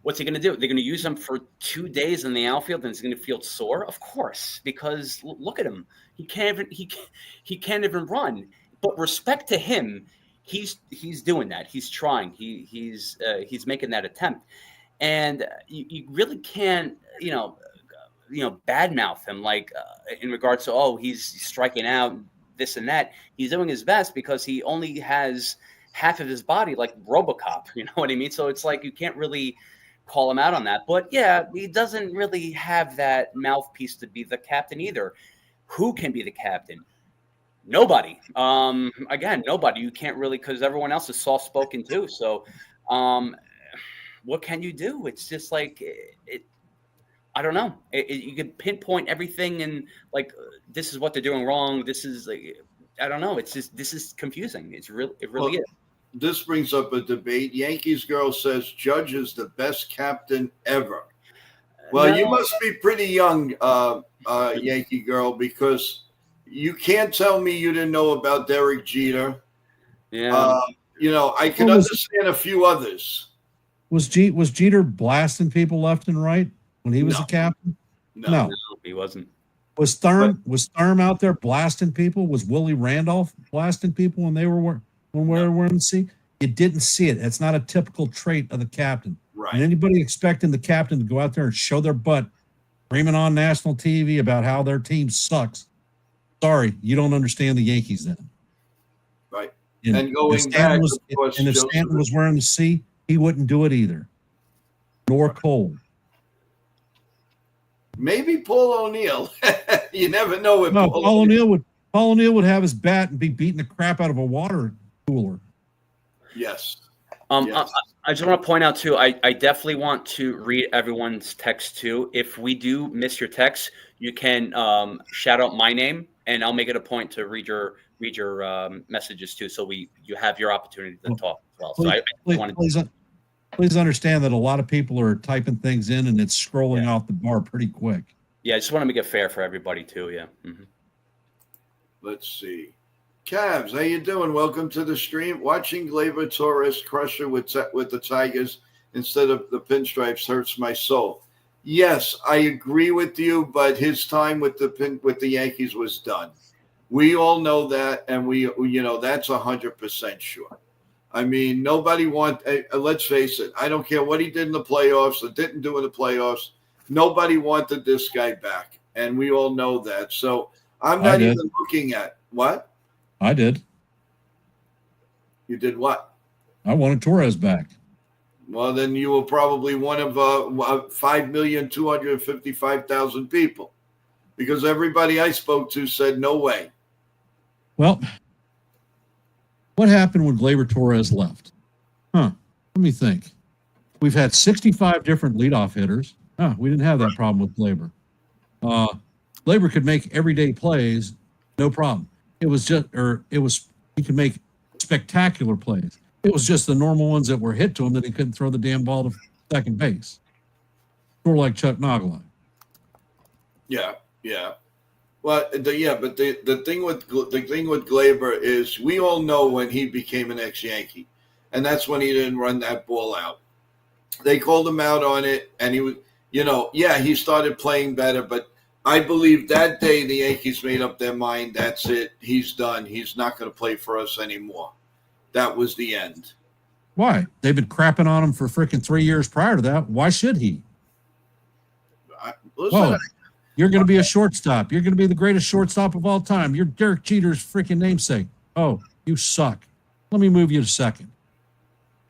[SPEAKER 2] what's he going to do? They're going to use him for 2 days in the outfield, and he's going to feel sore? Of course, because look at him. He can't even run. But respect to him, he's doing that. He's trying. He's making that attempt. And you really can't, badmouth him in regards to, he's striking out, this and that. He's doing his best because he only has half of his body like RoboCop. You know what I mean? So it's like you can't really call him out on that. But yeah, he doesn't really have that mouthpiece to be the captain either. Who can be the captain? Nobody. Again, nobody. You can't really, because everyone else is soft-spoken too. So, what can you do? It's just like it. I don't know. You can pinpoint everything and this is what they're doing wrong. This is I don't know. It's just this is confusing. It really is.
[SPEAKER 1] This brings up a debate. Yankees girl says Judge is the best captain ever. Well, you must be pretty young, Yankee girl, because you can't tell me you didn't know about Derek Jeter.
[SPEAKER 2] Yeah.
[SPEAKER 1] I can understand a few others.
[SPEAKER 3] Was Jeter blasting people left and right when he was a captain?
[SPEAKER 1] No,
[SPEAKER 2] he wasn't.
[SPEAKER 3] Was Thurm out there blasting people? Was Willie Randolph blasting people when they were in the sea? You didn't see it. It's not a typical trait of the captain.
[SPEAKER 1] Right.
[SPEAKER 3] And anybody expecting the captain to go out there and show their butt, screaming on national TV about how their team sucks. Sorry, you don't understand the Yankees then.
[SPEAKER 1] Right.
[SPEAKER 3] And going back, if Stanton was wearing the C, he wouldn't do it either. Nor Cole.
[SPEAKER 1] Maybe Paul O'Neill. You never know.
[SPEAKER 3] Paul O'Neill would have his bat and be beating the crap out of a water cooler.
[SPEAKER 1] Yes.
[SPEAKER 2] Yes. I just want to point out too. I definitely want to read everyone's text too. If we do miss your text, you can shout out my name, and I'll make it a point to read your messages too. So you have your opportunity to talk as well. So
[SPEAKER 3] please understand that a lot of people are typing things in, and it's scrolling off the bar pretty quick.
[SPEAKER 2] Yeah, I just want to make it fair for everybody too. Yeah. Mm-hmm.
[SPEAKER 1] Let's see. Cavs, how you doing? Welcome to the stream. Watching Gleyber Torres crusher with the Tigers instead of the pinstripes hurts my soul. Yes, I agree with you, but his time with the Yankees was done. We all know that, and that's 100% sure. I mean, nobody let's face it. I don't care what he did in the playoffs or didn't do in the playoffs. Nobody wanted this guy back, and we all know that. So I'm not even looking at what.
[SPEAKER 3] I did.
[SPEAKER 1] You did what?
[SPEAKER 3] I wanted Torres back.
[SPEAKER 1] Well, then you were probably one of 5,255,000 people, because everybody I spoke to said no way.
[SPEAKER 3] Well, what happened when Gleyber Torres left? Let me think. We've had 65 different leadoff hitters. We didn't have that problem with Gleyber. Gleyber could make everyday plays, no problem. He could make spectacular plays. It was just the normal ones that were hit to him that he couldn't throw the damn ball to second base. Sort of like Chuck Nogalai.
[SPEAKER 1] Yeah. Well, but the thing with Gleyber is we all know when he became an ex-Yankee, and that's when he didn't run that ball out. They called him out on it, and he was, he started playing better, but I believe that day the Yankees made up their mind. That's it. He's done. He's not going to play for us anymore. That was the end.
[SPEAKER 3] Why? They've been crapping on him for freaking 3 years prior to that. Why should he? You're going to be a shortstop. You're going to be the greatest shortstop of all time. You're Derek Jeter's freaking namesake. Oh, you suck. Let me move you to second.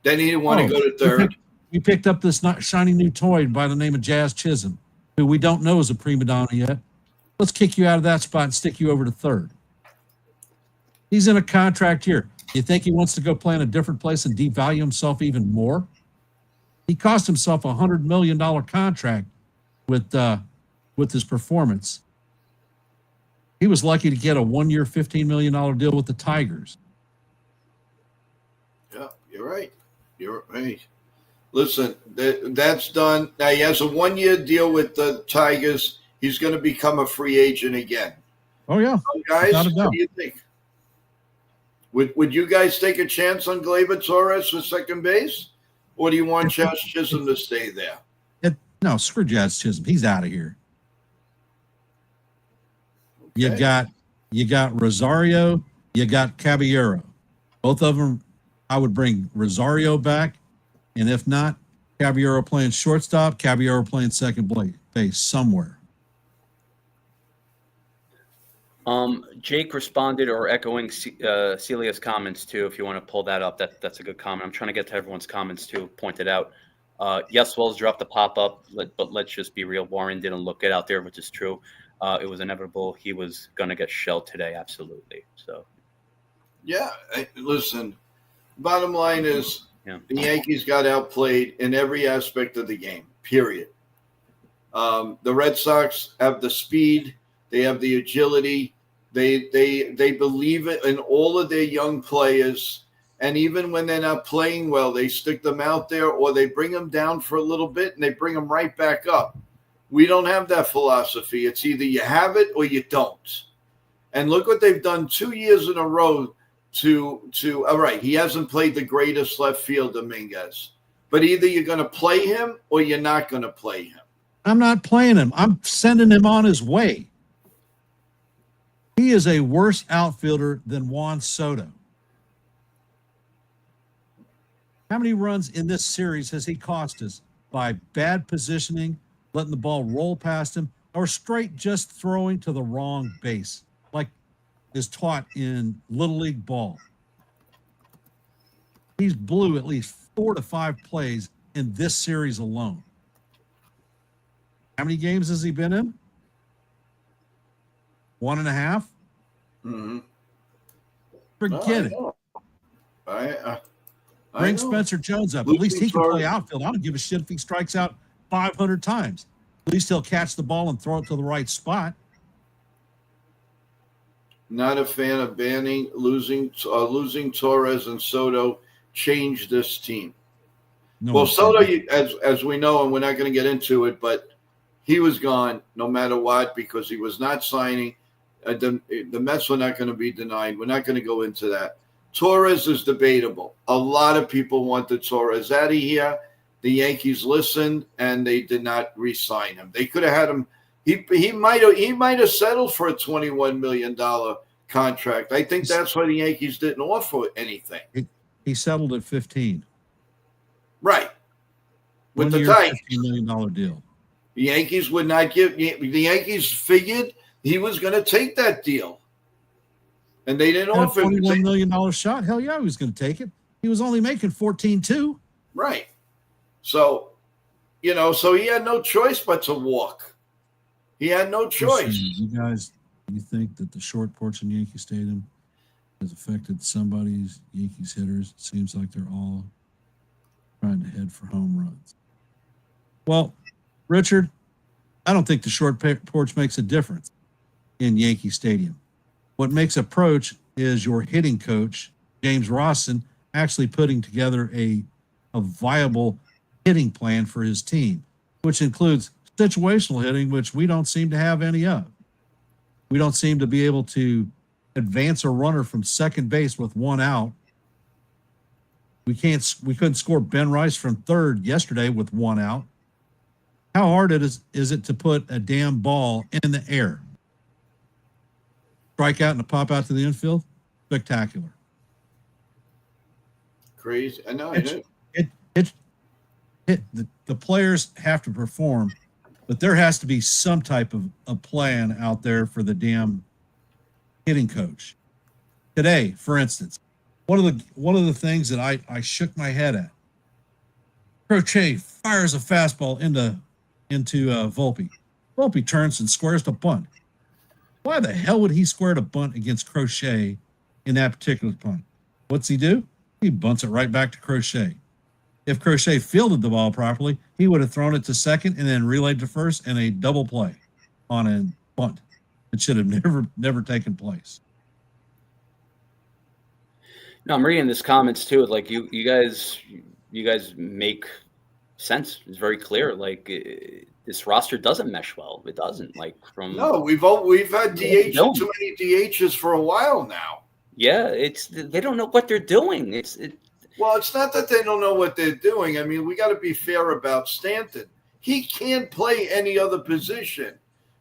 [SPEAKER 1] Then he didn't want to go to third.
[SPEAKER 3] We picked up this shiny new toy by the name of Jazz Chisholm, who we don't know is a prima donna yet. Let's kick you out of that spot and stick you over to third. He's in a contract here. You think he wants to go play in a different place and devalue himself even more? He cost himself a $100 million contract with his performance. He was lucky to get a 1-year, $15 million deal with the Tigers.
[SPEAKER 1] Yeah, you're right. You're right. Listen, that's done. Now he has a 1-year deal with the Tigers. He's going to become a free agent again.
[SPEAKER 3] Oh, yeah.
[SPEAKER 1] So guys, what do you think? Would you guys take a chance on Gleyber Torres for second base? Or do you want Jazz Chisholm to stay there?
[SPEAKER 3] No, screw Jazz Chisholm. He's out of here. Okay. You got Rosario, you got Caballero. Both of them, I would bring Rosario back. And if not, Caballero playing shortstop, Caballero playing second base somewhere.
[SPEAKER 2] Jake responded or echoing Celia's comments too. If you want to pull that up, that's a good comment. I'm trying to get to everyone's comments too. Pointed out. Yes, Wells dropped the pop up, but let's just be real. Warren didn't look it out there, which is true. It was inevitable. He was going to get shelled today. Absolutely. So. Yeah.
[SPEAKER 1] Listen. Bottom line is. Yeah. The Yankees got outplayed in every aspect of the game, period. The Red Sox have the speed. They have the agility. They believe it in all of their young players. And even when they're not playing well, they stick them out there or they bring them down for a little bit and they bring them right back up. We don't have that philosophy. It's either you have it or you don't. And look what they've done 2 years in a row to all right, he hasn't played the greatest left field, Dominguez. But either you're going to play him or you're not going to play him.
[SPEAKER 3] I'm not playing him. I'm sending him on his way. He is a worse outfielder than Juan Soto. How many runs in this series has he cost us by bad positioning, letting the ball roll past him, or straight just throwing to the wrong base, like is taught in Little League ball? He's blew at least 4 to 5 plays in this series alone. How many games has he been in? 1.5?
[SPEAKER 1] Mm-hmm.
[SPEAKER 3] Forget it. Bring Spencer Jones up. At least he can play outfield. I don't give a shit if he strikes out 500 times. At least he'll catch the ball and throw it to the right spot.
[SPEAKER 1] Not a fan of losing Torres and Soto changed this team.
[SPEAKER 3] No,
[SPEAKER 1] well, Soto, as we know, and we're not going to get into it, but he was gone no matter what because he was not signing. The Mets were not going to be denied. We're not going to go into that. Torres is debatable. A lot of people wanted Torres out of here. The Yankees listened, and they did not re-sign him. They could have had him. He might have settled for a $21 million contract. I think that's why the Yankees didn't offer anything.
[SPEAKER 3] He settled at 15.
[SPEAKER 1] Right. With the
[SPEAKER 3] Tigers. $15 million deal.
[SPEAKER 1] The Yankees would not give. The Yankees figured he was going to take that deal. And they didn't offer him.
[SPEAKER 3] $21 million shot? Hell yeah, he was going to take it. He was only making 14.2.
[SPEAKER 1] Right. So, so he had no choice but to walk. He had no choice.
[SPEAKER 3] Listen, you guys, you think that the short porch in Yankee Stadium has affected somebody's Yankees hitters? It seems like they're all trying to head for home runs. Well, Richard, I don't think the short porch makes a difference in Yankee Stadium. What makes approach is your hitting coach, James Rawson, actually putting together a viable hitting plan for his team, which includes situational hitting, which we don't seem to have any of. We don't seem to be able to advance a runner from second base with one out. We couldn't score Ben Rice from third yesterday with one out. How hard is it to put a damn ball in the air? Strike out and a pop out to the infield? Spectacular.
[SPEAKER 1] Crazy. I know.
[SPEAKER 3] The players have to perform, but there has to be some type of a plan out there for the damn hitting coach. Today, for instance, one of the things that I shook my head at. Crochet fires a fastball into Volpe. Volpe turns and squares the bunt. Why the hell would he square the bunt against Crochet in that particular punt? What's he do? He bunts it right back to Crochet. If Crochet fielded the ball properly, he would have thrown it to second and then relayed to first in a double play on a bunt. It should have never taken place.
[SPEAKER 2] No, I'm reading this comments too. Like you guys make sense. It's very clear. Like this roster doesn't mesh well. It doesn't. Like
[SPEAKER 1] no, we've had DH too many DHs for a while now.
[SPEAKER 2] Yeah, they don't know what they're doing.
[SPEAKER 1] Well, it's not that they don't know what they're doing. I mean, we got to be fair about Stanton. He can't play any other position,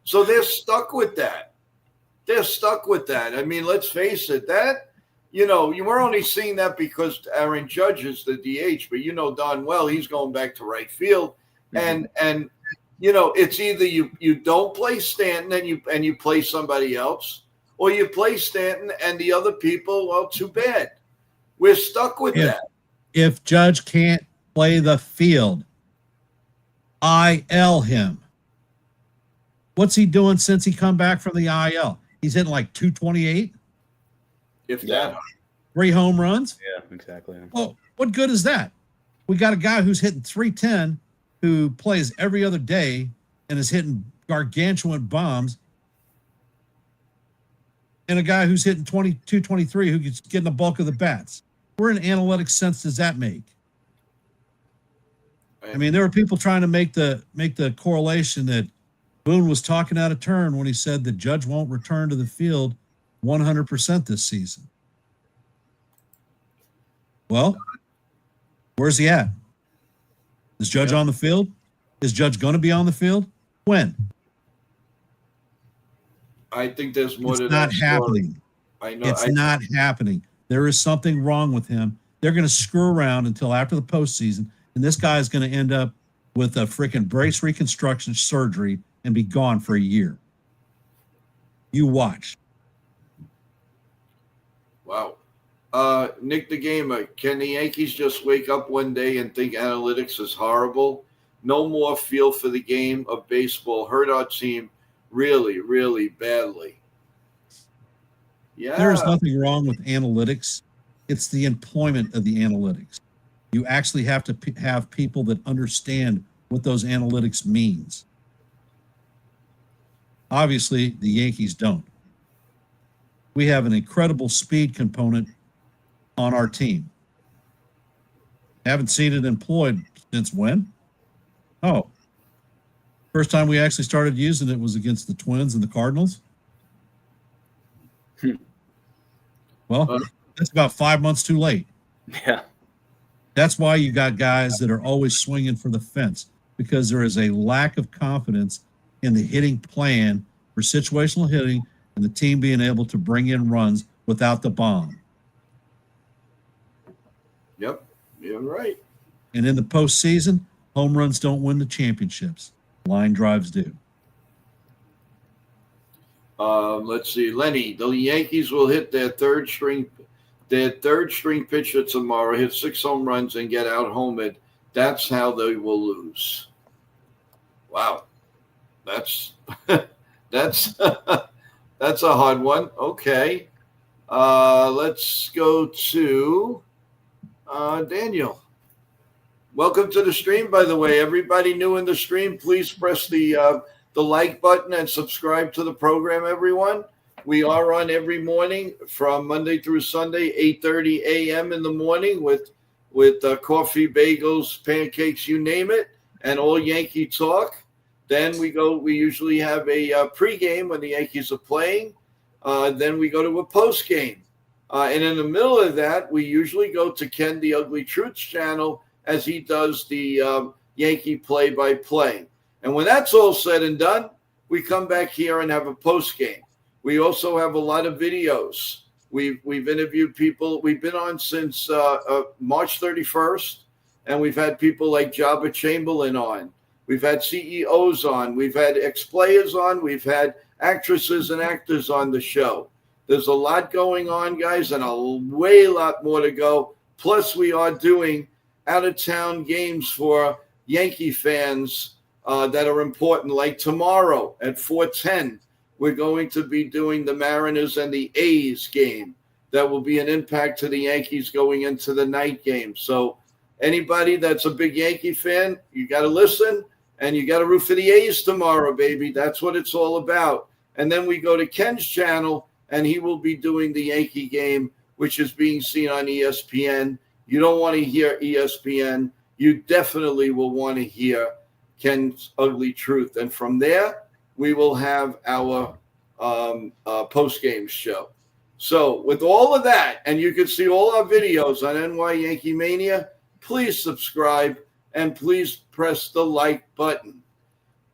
[SPEAKER 1] so they're stuck with that. I mean, let's face it. That you were only seeing that because Aaron Judge is the DH, but darn well he's going back to right field, and it's either you don't play Stanton and you play somebody else, or you play Stanton and the other people. Well, too bad. We're stuck with that.
[SPEAKER 3] If Judge can't play the field, IL him. What's he doing since he come back from the IL? He's hitting like 228.
[SPEAKER 1] If that.
[SPEAKER 3] 3 home runs.
[SPEAKER 2] Yeah, exactly.
[SPEAKER 3] Well, what good is that? We got a guy who's hitting 310 who plays every other day and is hitting gargantuan bombs, and a guy who's hitting 22, 23 who's getting the bulk of the bats. Where in analytic sense does that make? I mean, there were people trying to make the correlation that Boone was talking out of turn when he said that Judge won't return to the field 100% this season. Well, where's he at? Is Judge on the field? Is Judge going to be on the field? When?
[SPEAKER 1] I think there's more to
[SPEAKER 3] It's
[SPEAKER 1] that
[SPEAKER 3] not
[SPEAKER 1] story.
[SPEAKER 3] happening.
[SPEAKER 1] I know.
[SPEAKER 3] It's not happening. There is something wrong with him. They're going to screw around until after the postseason, and this guy is going to end up with a freaking brace reconstruction surgery and be gone for a year. You watch.
[SPEAKER 1] Wow. Nick the Gamer, can the Yankees just wake up one day and think analytics is horrible? No more feel for the game of baseball. Hurt our team really, really badly. Yeah.
[SPEAKER 3] There's nothing wrong with analytics. It's the employment of the analytics. You actually have to have people that understand what those analytics means. Obviously, the Yankees don't. We have an incredible speed component on our team. Haven't seen it employed since when? Oh, first time we actually started using it was against the Twins and the Cardinals. Well, that's about 5 months too late.
[SPEAKER 2] Yeah.
[SPEAKER 3] That's why you got guys that are always swinging for the fence, because there is a lack of confidence in the hitting plan for situational hitting and the team being able to bring in runs without the bomb.
[SPEAKER 1] Yep, you're right.
[SPEAKER 3] And in the postseason, home runs don't win the championships. Line drives do.
[SPEAKER 1] Let's see, Lenny. The Yankees will hit their third string pitcher tomorrow. Hit 6 home runs and get out homered. That's how they will lose. Wow, that's that's that's a hard one. Okay, let's go to Daniel. Welcome to the stream, by the way. Everybody new in the stream, please press the like button and subscribe to the program, everyone. We are on every morning from Monday through Sunday, 8:30 a.m. in the morning with coffee, bagels, pancakes, you name it, and all Yankee talk. Then we usually have a pregame when the Yankees are playing. Then we go to a postgame. And in the middle of that, we usually go to Ken the Ugly Truth's channel as he does the Yankee play-by-play. And when that's all said and done, we come back here and have a postgame. We also have a lot of videos. We've interviewed people. We've been on since March 31st, and we've had people like Jabba Chamberlain on. We've had CEOs on. We've had ex-players on. We've had actresses and actors on the show. There's a lot going on, guys, and a lot more to go. Plus, we are doing out-of-town games for Yankee fans that are important. Like tomorrow at 4:10, we're going to be doing the Mariners and the A's game. That will be an impact to the Yankees going into the night game. So anybody that's a big Yankee fan, you got to listen, and you got to root for the A's tomorrow, baby. That's what it's all about. And then we go to Ken's channel, and he will be doing the Yankee game, which is being seen on ESPN. You don't want to hear ESPN. You definitely will want to hear Ken's Ugly Truth. And from there, we will have our post-game show. So with all of that, and you can see all our videos on NY Yankee Mania, please subscribe and please press the like button.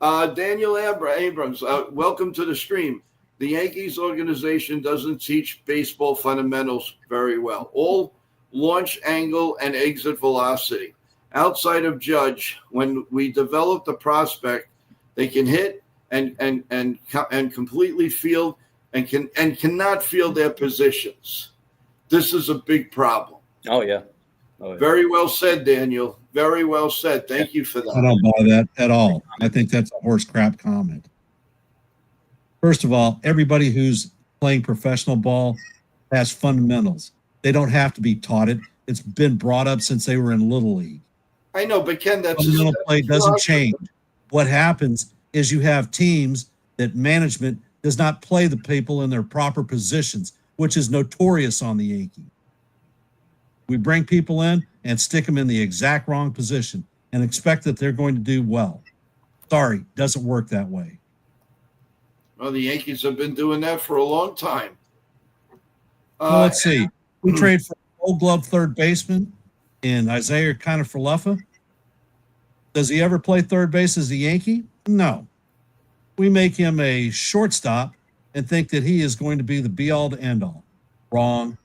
[SPEAKER 1] Daniel Abrams, welcome to the stream. The Yankees organization doesn't teach baseball fundamentals very well. All launch angle and exit velocity. Outside of Judge, when we develop the prospect, they can hit and completely field and cannot field their positions. This is a big problem.
[SPEAKER 2] Oh yeah.
[SPEAKER 1] Very well said, Daniel. Very well said. Thank you for that.
[SPEAKER 3] I don't buy that at all. I think that's a horse crap comment. First of all, everybody who's playing professional ball has fundamentals. They don't have to be taught it. It's been brought up since they were in Little League.
[SPEAKER 1] I know, but Ken,
[SPEAKER 3] fundamental play doesn't change. What happens is you have teams that management does not play the people in their proper positions, which is notorious on the Yankees. We bring people in and stick them in the exact wrong position and expect that they're going to do well. Sorry, doesn't work that way.
[SPEAKER 1] Well, the Yankees have been doing that for a long time.
[SPEAKER 3] Well, let's see. We trade for a Gold Glove third baseman in Isaiah Kiner-Falefa. Does he ever play third base as a Yankee? No. We make him a shortstop and think that he is going to be the be-all to end-all. Wrong.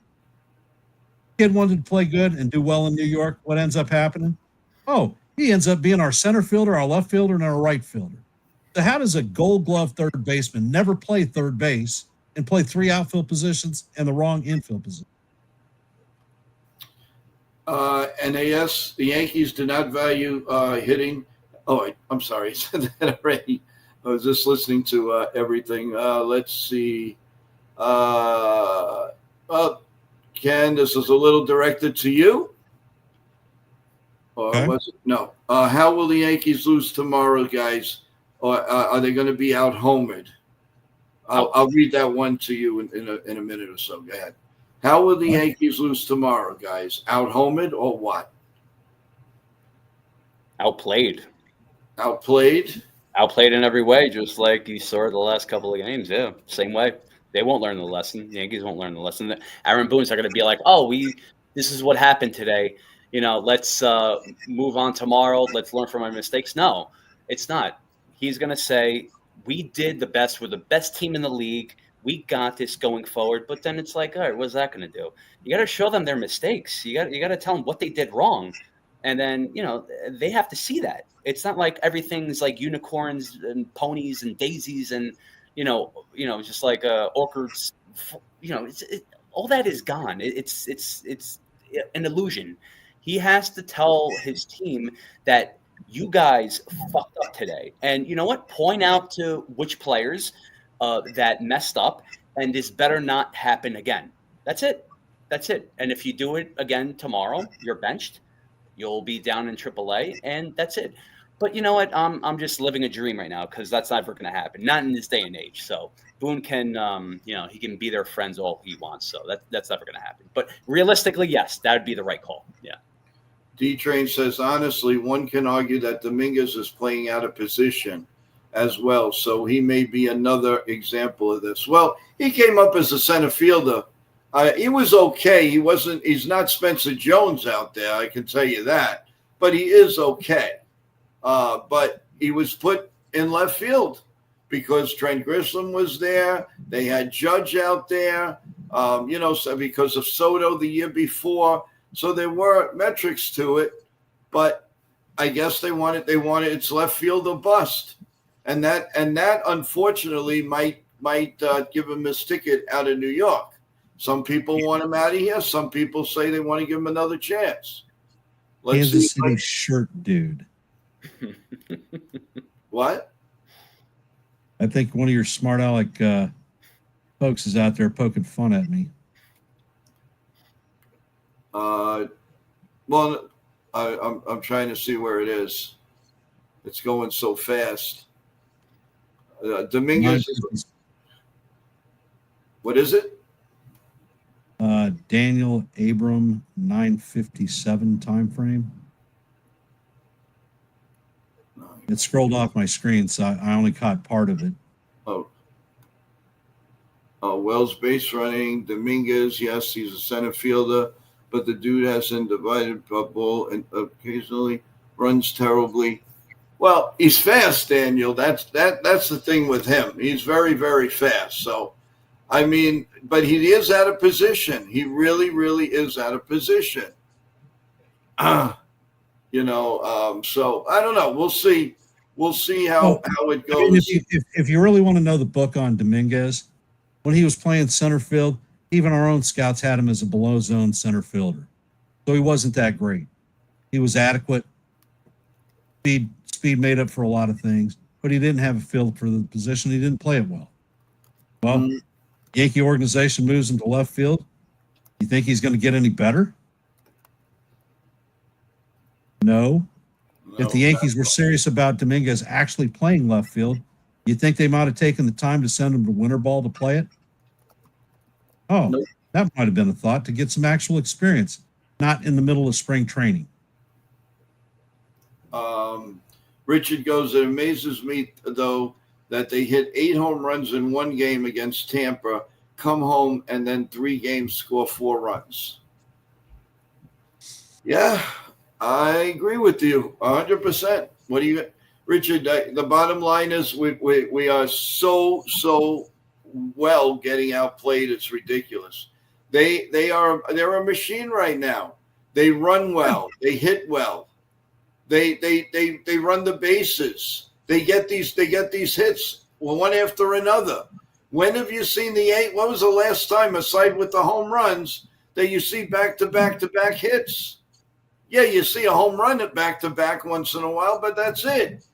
[SPEAKER 3] Kid wanted to play good and do well in New York. What ends up happening? Oh, he ends up being our center fielder, our left fielder, and our right fielder. So how does a Gold Glove third baseman never play third base and play 3 outfield positions and the wrong infield position?
[SPEAKER 1] NAS, the Yankees do not value hitting. Oh, I'm sorry. I said that already. I was just listening to everything. Let's see. Well, Ken, this is a little directed to you. Or
[SPEAKER 3] Okay.
[SPEAKER 1] was it? No. How will the Yankees lose tomorrow, guys? Or are they going to be out-homered? I'll read that one to you in a minute or so. Go ahead. How will the Yankees lose tomorrow, guys? Out-homered or what?
[SPEAKER 2] Outplayed.
[SPEAKER 1] Outplayed?
[SPEAKER 2] Outplayed in every way, just like you saw the last couple of games. Yeah, same way. They won't learn the lesson. The Yankees won't learn the lesson. Aaron Boone's not going to be like, oh, this is what happened today. Let's move on tomorrow. Let's learn from our mistakes. No, it's not. He's going to say, we did the best. We're the best team in the league. We got this going forward. But then it's like, all right, what's that going to do? You got to show them their mistakes. You got to tell them what they did wrong. And then, they have to see that. It's not like everything's like unicorns and ponies and daisies and, just like orchids. All that is gone. It's an illusion. He has to tell his team that you guys fucked up today. And you know what? Point out to which players that messed up, and this better not happen again. That's it. And if you do it again tomorrow, you're benched. You'll be down in AAA, and that's it. But you know what? I'm just living a dream right now because that's never going to happen. Not in this day and age. So Boone can, he can be their friends all he wants. So that's never going to happen. But realistically, yes, that would be the right call. Yeah.
[SPEAKER 1] D-Train says, honestly, one can argue that Dominguez is playing out of position as well. So he may be another example of this. Well, he came up as a center fielder. He was okay. He's not Spencer Jones out there, I can tell you that. But he is okay. But he was put in left field because Trent Grisham was there. They had Judge out there, so because of Soto the year before. So there were metrics to it, but I guess they wanted it's left field or bust. And that unfortunately might give him his ticket out of New York. Some people want him out of here. Some people say they want to give him another chance.
[SPEAKER 3] Kansas City shirt dude.
[SPEAKER 1] What?
[SPEAKER 3] I think one of your smart aleck folks is out there poking fun at me.
[SPEAKER 1] Well, I'm trying to see where it is. It's going so fast. Dominguez. What is it?
[SPEAKER 3] Daniel Abram 9:57 time frame. It scrolled off my screen, so I only caught part of it.
[SPEAKER 1] Oh, Wells base running. Dominguez, yes, he's a center fielder, but the dude hasn't divided ball and occasionally runs terribly. Well, he's fast, Daniel. That's the thing with him. He's very, very fast. So, I mean, but he is out of position. He really, really is out of position. So I don't know. We'll see. We'll see how it goes. I mean,
[SPEAKER 3] if you really want to know the book on Dominguez, when he was playing center field, even our own scouts had him as a below zone center fielder. So he wasn't that great. He was adequate. Speed made up for a lot of things, but he didn't have a feel for the position. He didn't play it well. Well, Yankee organization moves him to left field. You think he's going to get any better? No. If the Yankees were serious about Dominguez actually playing left field, you think they might have taken the time to send him to winter ball to play it? Oh, nope. That might have been a thought, to get some actual experience, not in the middle of spring training.
[SPEAKER 1] Richard goes, it amazes me, though, that they hit 8 home runs in one game against Tampa, come home, and then 3 games score 4 runs. Yeah, I agree with you 100%. What do you, Richard? The bottom line is we are so well getting outplayed. It's ridiculous. They're a machine right now. They run well. They hit well. They run the bases. They get these hits one after another. When have you seen the 8? When was the last time, aside with the home runs, that you see back-to-back hits? Yeah, you see a home run at back-to-back once in a while, but that's it.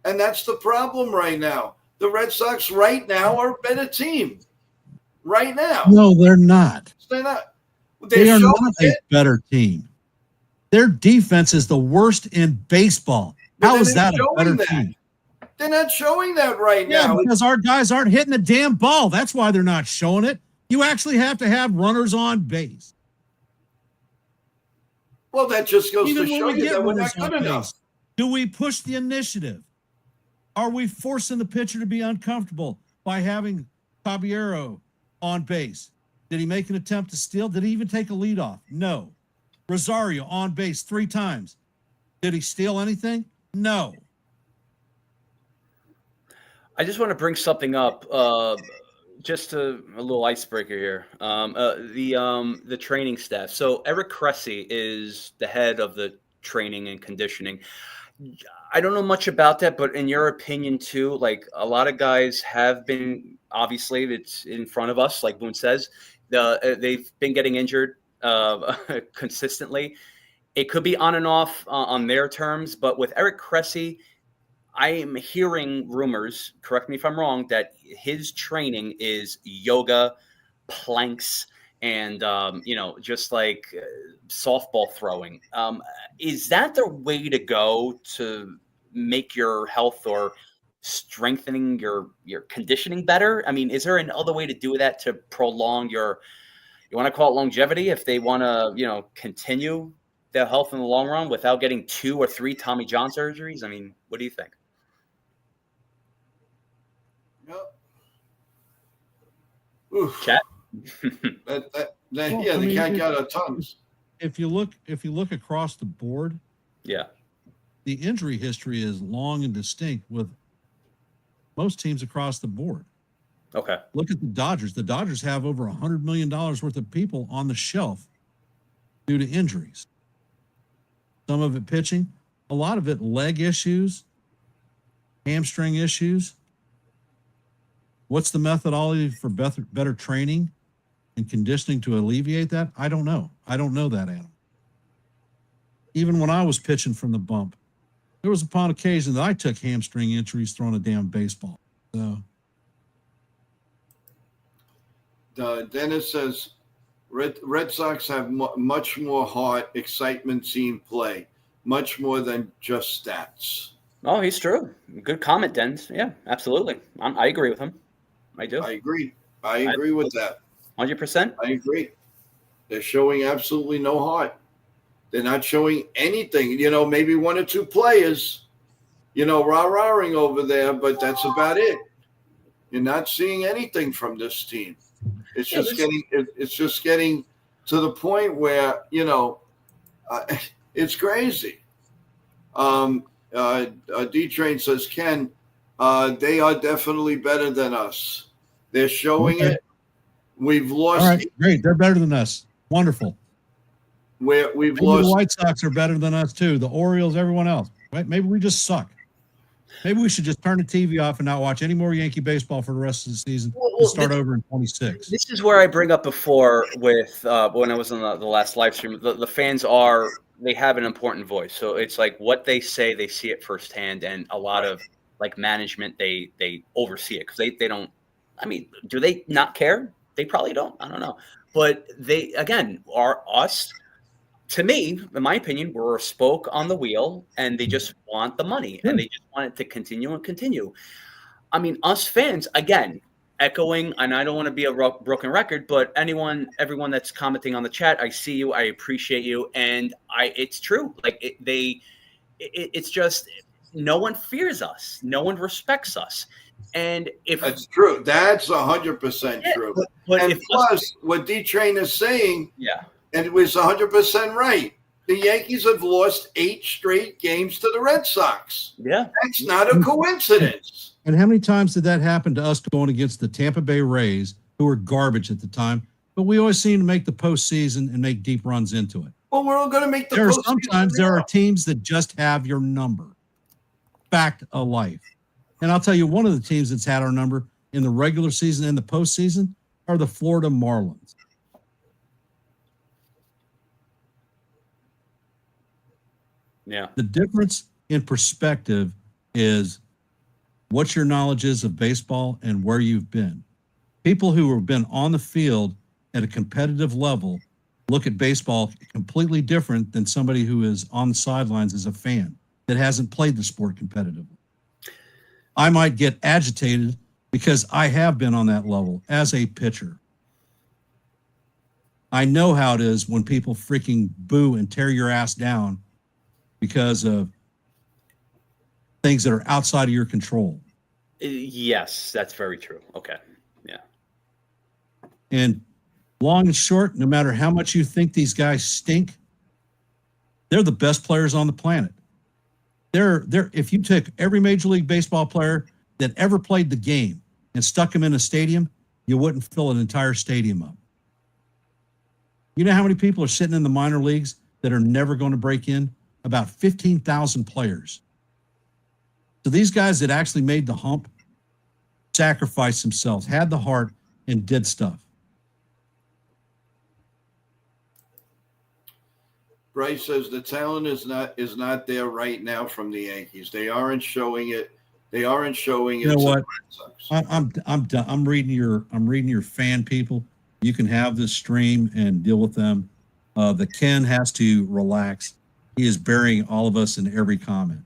[SPEAKER 1] And that's the problem right now. The Red Sox right now are a better team. Right now.
[SPEAKER 3] No, they're not.
[SPEAKER 1] They're not.
[SPEAKER 3] They are not a better team. Their defense is the worst in baseball. How is that a better team?
[SPEAKER 1] They're not showing that right now.
[SPEAKER 3] Yeah, because our guys aren't hitting the damn ball. That's why they're not showing it. You actually have to have runners on base.
[SPEAKER 1] Well, that just goes
[SPEAKER 3] Even
[SPEAKER 1] to
[SPEAKER 3] when
[SPEAKER 1] show
[SPEAKER 3] we
[SPEAKER 1] you
[SPEAKER 3] get
[SPEAKER 1] that we're
[SPEAKER 3] runners
[SPEAKER 1] not good
[SPEAKER 3] on
[SPEAKER 1] enough.
[SPEAKER 3] base, do we push the initiative? Are we forcing the pitcher to be uncomfortable by having Caballero on base? Did he make an attempt to steal? Did he even take a leadoff? No. Rosario on base 3 times. Did he steal anything? No.
[SPEAKER 2] I just want to bring something up, just a little icebreaker here. The training staff. So Eric Cressy is the head of the training and conditioning. I don't know much about that, but in your opinion too, like a lot of guys have been, obviously it's in front of us, like Boone says, they've been getting injured consistently. It could be on and off on their terms, but with Eric Cressy, I am hearing rumors, correct me if I'm wrong, that his training is yoga, planks, and, just like softball throwing. Is that the way to go to make your health or strengthening your conditioning better? I mean, is there another way to do that to prolong you want to call it longevity, if they want to, continue their health in the long run without getting 2 or 3 Tommy John surgeries? I mean, what do you think? Chat.
[SPEAKER 1] The cat got our tongues.
[SPEAKER 3] If you look across the board,
[SPEAKER 2] yeah,
[SPEAKER 3] the injury history is long and distinct with most teams across the board.
[SPEAKER 2] Okay.
[SPEAKER 3] Look at the Dodgers. The Dodgers have over $100 million worth of people on the shelf due to injuries. Some of it pitching, a lot of it leg issues, hamstring issues. What's the methodology for better training and conditioning to alleviate that? I don't know. I don't know that, Adam. Even when I was pitching from the bump, there was upon occasion that I took hamstring injuries throwing a damn baseball. So,
[SPEAKER 1] Dennis says, Red Sox have much more heart, excitement, team play, much more than just stats.
[SPEAKER 2] Oh, he's true. Good comment, Dennis. Yeah, absolutely. I agree with him. I do.
[SPEAKER 1] I agree. I agree with that.
[SPEAKER 2] 100%.
[SPEAKER 1] I agree. They're showing absolutely no heart. They're not showing anything. Maybe 1 or 2 players, rah-rahing over there, but that's about it. You're not seeing anything from this team. It's just getting to the point where, it's crazy. D-Train says, Ken, they are definitely better than us. They're showing it. We've lost.
[SPEAKER 3] All right, great. They're better than us. Wonderful.
[SPEAKER 1] We've
[SPEAKER 3] Maybe
[SPEAKER 1] lost.
[SPEAKER 3] The White Sox are better than us too. The Orioles, everyone else. Right? Maybe we just suck. Maybe we should just turn the TV off and not watch any more Yankee baseball for the rest of the season and start over in 26.
[SPEAKER 2] This is where I bring up before with when I was on the last live stream. The fans they have an important voice. So it's like what they say, they see it firsthand, and a lot of like management, they oversee it because they don't. I mean, do they not care? They probably don't. I don't know. But they, again, are us. To me, in my opinion, we're a spoke on the wheel, and they just want the money, and they just want it to continue and continue. I mean, us fans, again, echoing, and I don't want to be a broken record, but everyone that's commenting on the chat, I see you, I appreciate you, and it's true. Like it's just no one fears us. No one respects us. And if
[SPEAKER 1] That's true. That's 100%
[SPEAKER 2] yeah,
[SPEAKER 1] true.
[SPEAKER 2] but
[SPEAKER 1] And
[SPEAKER 2] if
[SPEAKER 1] plus, what D-Train is saying,
[SPEAKER 2] yeah,
[SPEAKER 1] and it was 100% right, the Yankees have lost 8 straight games to the Red Sox.
[SPEAKER 2] yeah,
[SPEAKER 1] That's not a coincidence.
[SPEAKER 3] And how many times did that happen to us going against the Tampa Bay Rays, who were garbage at the time, but we always seem to make the postseason and make deep runs into it.
[SPEAKER 1] Well, we're all going to make the
[SPEAKER 3] There are
[SPEAKER 1] postseason
[SPEAKER 3] sometimes there
[SPEAKER 1] now.
[SPEAKER 3] are teams that just have your number. Fact of life. And I'll tell you, one of the teams that's had our number in the regular season and the postseason are the Florida Marlins.
[SPEAKER 2] yeah.
[SPEAKER 3] The difference in perspective is what your knowledge is of baseball and where you've been. People who have been on the field at a competitive level look at baseball completely different than somebody who is on the sidelines as a fan that hasn't played the sport competitively. I might get agitated because I have been on that level as a pitcher. I know how it is when people freaking boo and tear your ass down because of things that are outside of your control.
[SPEAKER 2] Yes, that's very true. Okay. Yeah.
[SPEAKER 3] And long and short, no matter how much you think these guys stink, they're the best players on the planet. They're if you took every Major League Baseball player that ever played the game and stuck them in a stadium, you wouldn't fill an entire stadium up. You know how many people are sitting in the minor leagues that are never going to break in? About 15,000 players. So these guys that actually made the hump sacrificed themselves, had the heart, and did stuff.
[SPEAKER 1] Bryce says the talent is not there right now from the Yankees. They aren't showing it. They aren't showing it.
[SPEAKER 3] You know what?
[SPEAKER 1] Red Sox.
[SPEAKER 3] I'm done. I'm reading your fan people. You can have this stream and deal with them. The Ken has to relax. He is burying all of us in every comment.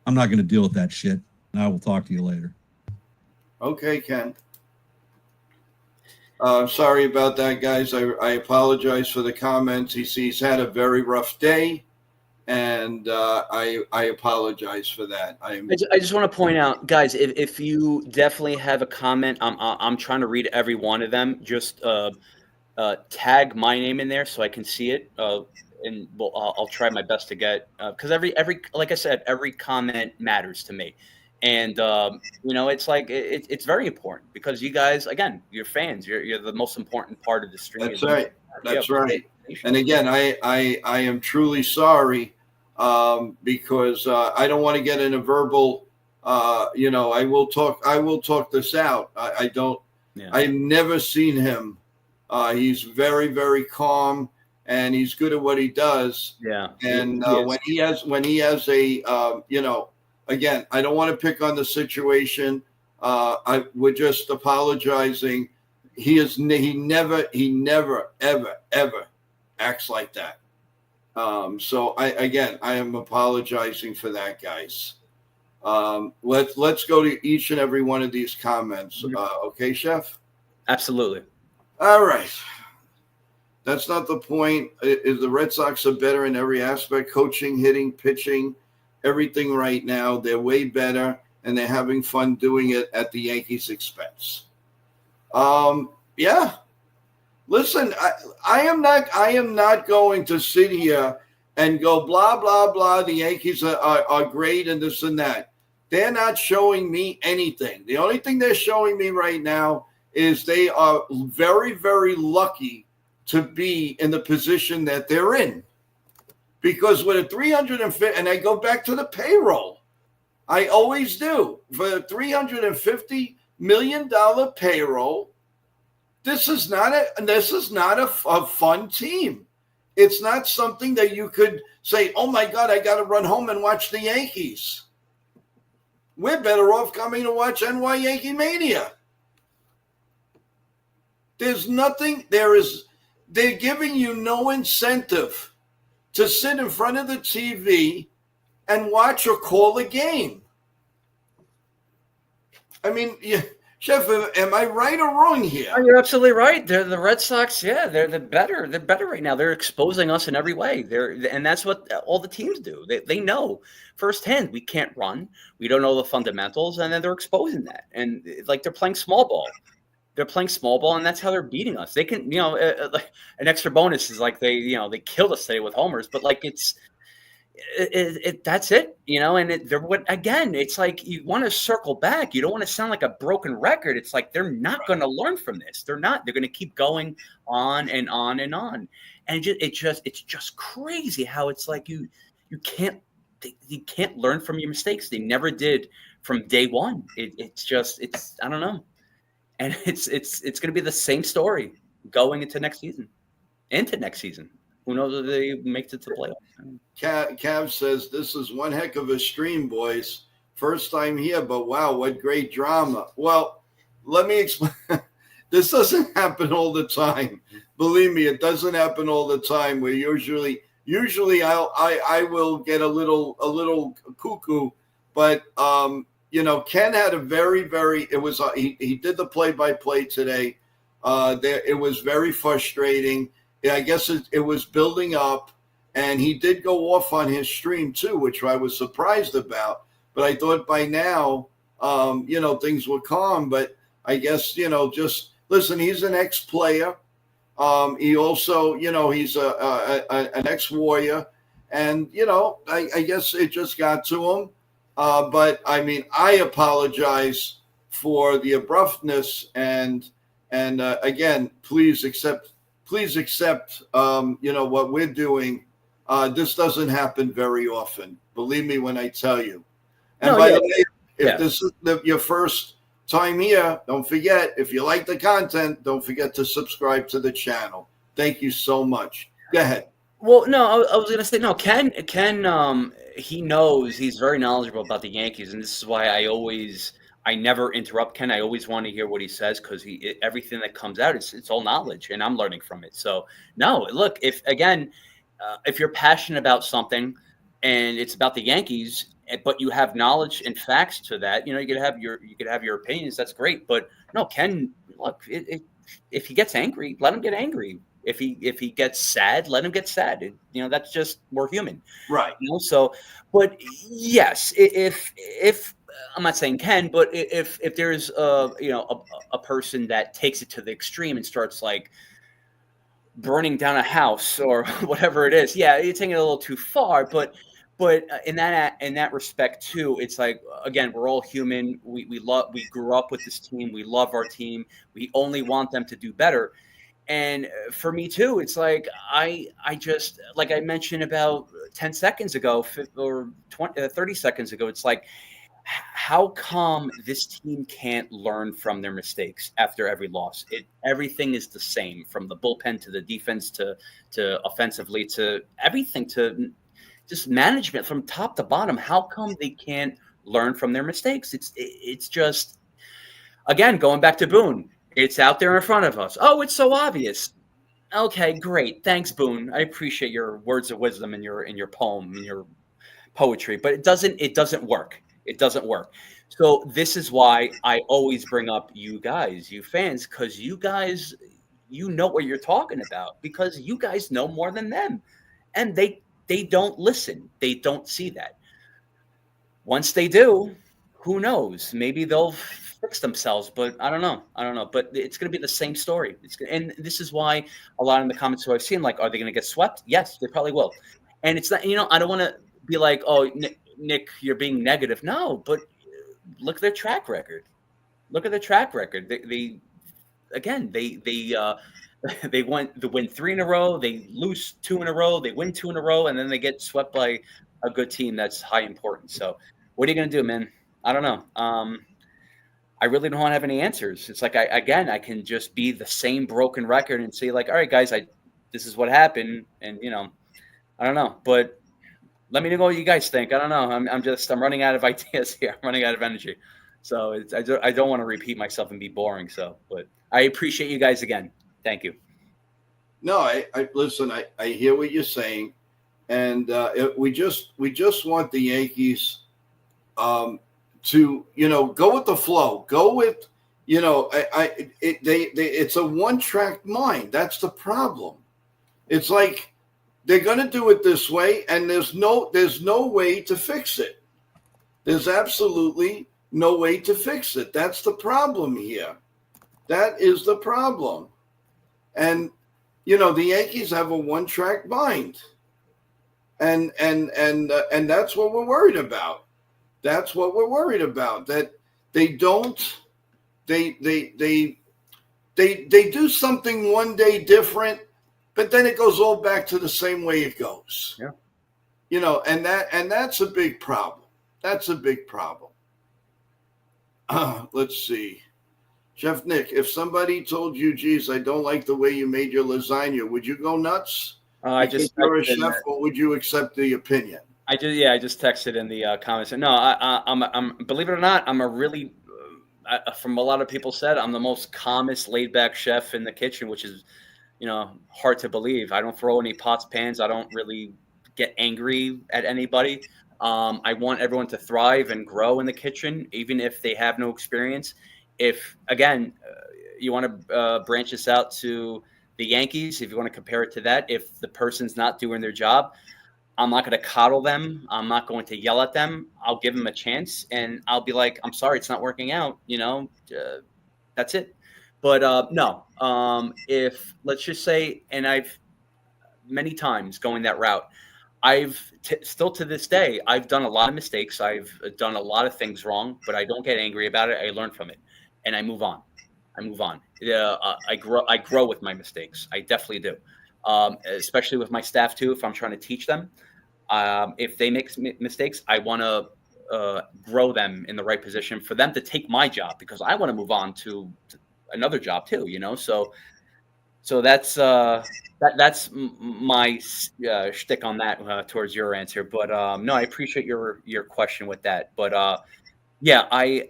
[SPEAKER 3] I'm not going to deal with that shit. And I will talk to you later.
[SPEAKER 1] Okay, Ken. Sorry about that, guys. I apologize for the comments. He's had a very rough day, and I apologize for that.
[SPEAKER 2] I just want to point out, guys, if you definitely have a comment, I'm trying to read every one of them. Just tag my name in there so I can see it, and I'll try my best to get because every like I said, every comment matters to me. And it's like it's very important because you guys, again, you're fans. You're the most important part of the stream.
[SPEAKER 1] That's right. That's right. And again, I am truly sorry because I don't want to get in a verbal. I will talk this out. I don't. Yeah. I've never seen him. He's very, very calm, and he's good at what he does.
[SPEAKER 2] Yeah.
[SPEAKER 1] And when he has a Again, I don't want to pick on the situation. We're just apologizing. He never, ever acts like that. So I am apologizing for that, guys. Let's go to each and every one of these comments. Okay, Chef?
[SPEAKER 2] Absolutely.
[SPEAKER 1] All right. That's not the point. Is the Red Sox are better in every aspect, coaching, hitting, pitching, everything right now. They're way better, and they're having fun doing it at the Yankees' expense. Yeah. Listen, I am not going to sit here and go blah blah blah. The Yankees are great and this and that. They're not showing me anything. The only thing they're showing me right now is they are very, very lucky to be in the position that they're in. Because with a 350, and I go back to the payroll, I always do. For a $350 million payroll, this is not a fun team. It's not something that you could say, "Oh my God, I got to run home and watch the Yankees." We're better off coming to watch NY Yankee Mania. There's nothing. They're giving you no incentive to sit in front of the TV and watch or call a game. I mean, Chef, am I right or wrong here?
[SPEAKER 2] Oh, you're absolutely right. They're the Red Sox. Yeah, they're the better. They're better right now. They're exposing us in every way. And that's what all the teams do. They know firsthand we can't run. We don't know the fundamentals, and then they're exposing that. And like they're playing small ball. They're playing small ball, and that's how they're beating us. They can, like an extra bonus is like they killed us today with homers, but like that's it, and they're what again, it's like you want to circle back. You don't want to sound like a broken record. It's like they're not going to learn from this. They're going to keep going on and on and on. And it's just crazy how it's like you can't learn from your mistakes. They never did from day one. It's I don't know. And it's going to be the same story going into next season. Who knows if they make it to playoffs?
[SPEAKER 1] Cav says, this is one heck of a stream, boys. First time here, but wow, what great drama. Well, let me explain. This doesn't happen all the time. Believe me, it doesn't happen all the time. Where usually I will get a little cuckoo, but Ken had a very, very, it was, he did the play-by-play today. It was very frustrating. I guess it was building up, and he did go off on his stream too, which I was surprised about. But I thought by now, things were calm. But I guess, just listen, he's an ex-player. He also, he's an ex-warrior. And, I guess it just got to him. But, I mean, I apologize for the abruptness. And again, please accept what we're doing. This doesn't happen very often. Believe me when I tell you. And by the way, if this is your first time here, don't forget, if you like the content, don't forget to subscribe to the channel. Thank you so much. Go ahead.
[SPEAKER 2] Well, no, I was going to say, no, Ken, he knows, he's very knowledgeable about the Yankees. And this is why I never interrupt Ken. I always want to hear what he says, because everything that comes out, it's all knowledge, and I'm learning from it. So no, look, if you're passionate about something and it's about the Yankees, but you have knowledge and facts to that, you could have your opinions. That's great. But no, Ken, look, if he gets angry, let him get angry. If he gets sad, let him get sad. That's just, we're human,
[SPEAKER 1] right?
[SPEAKER 2] So, but yes, if I'm not saying Ken, but if there's a person that takes it to the extreme and starts like burning down a house or whatever it is, yeah, you're taking it a little too far. But in that respect too, it's like, again, we're all human. We grew up with this team. We love our team. We only want them to do better. And for me too, it's like I just, like I mentioned about 10 seconds ago or 30 seconds ago, it's like, how come this team can't learn from their mistakes after every loss? Everything is the same, from the bullpen to the defense to offensively to everything, to just management from top to bottom. How come they can't learn from their mistakes? It's just, again, going back to Boone. It's out there in front of us. Oh, it's so obvious. Okay, great. Thanks, Boone. I appreciate your words of wisdom in your poem, in your poetry, but it doesn't work. It doesn't work. So this is why I always bring up you guys, you fans, because you guys, know what you're talking about, because you guys know more than them, and they don't listen. They don't see that. Once they do, who knows? Maybe they'll fix themselves, but I don't know. But it's going to be the same story. And this is why a lot in the comments who I've seen, like, are they going to get swept? Yes, they probably will. And it's not, I don't want to be like, oh, Nick, you're being negative. No, but look at their track record. They win 3 in a row. They lose 2 in a row. They win 2 in a row, and then they get swept by a good team that's high importance. So what are you going to do, man? I don't know. I really don't want to have any answers. It's like, I can just be the same broken record and say, like, all right, guys, this is what happened. And, I don't know, but let me know what you guys think. I don't know. I'm running out of ideas here. I'm running out of energy. So I don't want to repeat myself and be boring. So, but I appreciate you guys again. Thank you.
[SPEAKER 1] No, I listen, I hear what you're saying. And we just want the Yankees, to, go with the flow. Go with, it's a one-track mind. That's the problem. It's like they're going to do it this way, and there's no way to fix it. There's absolutely no way to fix it. That's the problem here. That is the problem. And the Yankees have a one-track mind, and that's what we're worried about. That's what we're worried about. That they don't. They do something one day different, but then it goes all back to the same way it goes.
[SPEAKER 2] Yeah.
[SPEAKER 1] And that's a big problem. That's a big problem. Let's see. Chef Nick, if somebody told you, geez, I don't like the way you made your lasagna, would you go nuts? You're a chef, or would you accept the opinion?
[SPEAKER 2] I just texted in the comments. No, I'm believe it or not, I'm a really, from a lot of people said, I'm the most calmest, laid back chef in the kitchen, which is, hard to believe. I don't throw any pots, pans. I don't really get angry at anybody. I want everyone to thrive and grow in the kitchen, even if they have no experience. If, again, you want to branch this out to the Yankees, if you want to compare it to that, if the person's not doing their job, I'm not going to coddle them. I'm not going to yell at them. I'll give them a chance, and I'll be like, I'm sorry, it's not working out. That's it. But no, if, let's just say, and I've many times going that route, still to this day, I've done a lot of mistakes. I've done a lot of things wrong, but I don't get angry about it. I learn from it, and I move on. I grow with my mistakes. I definitely do, especially with my staff too. If I'm trying to teach them, if they make mistakes, I want to grow them in the right position for them to take my job, because I want to move on to another job too. So that's my shtick on that towards your answer. But no, I appreciate your question with that. But yeah, I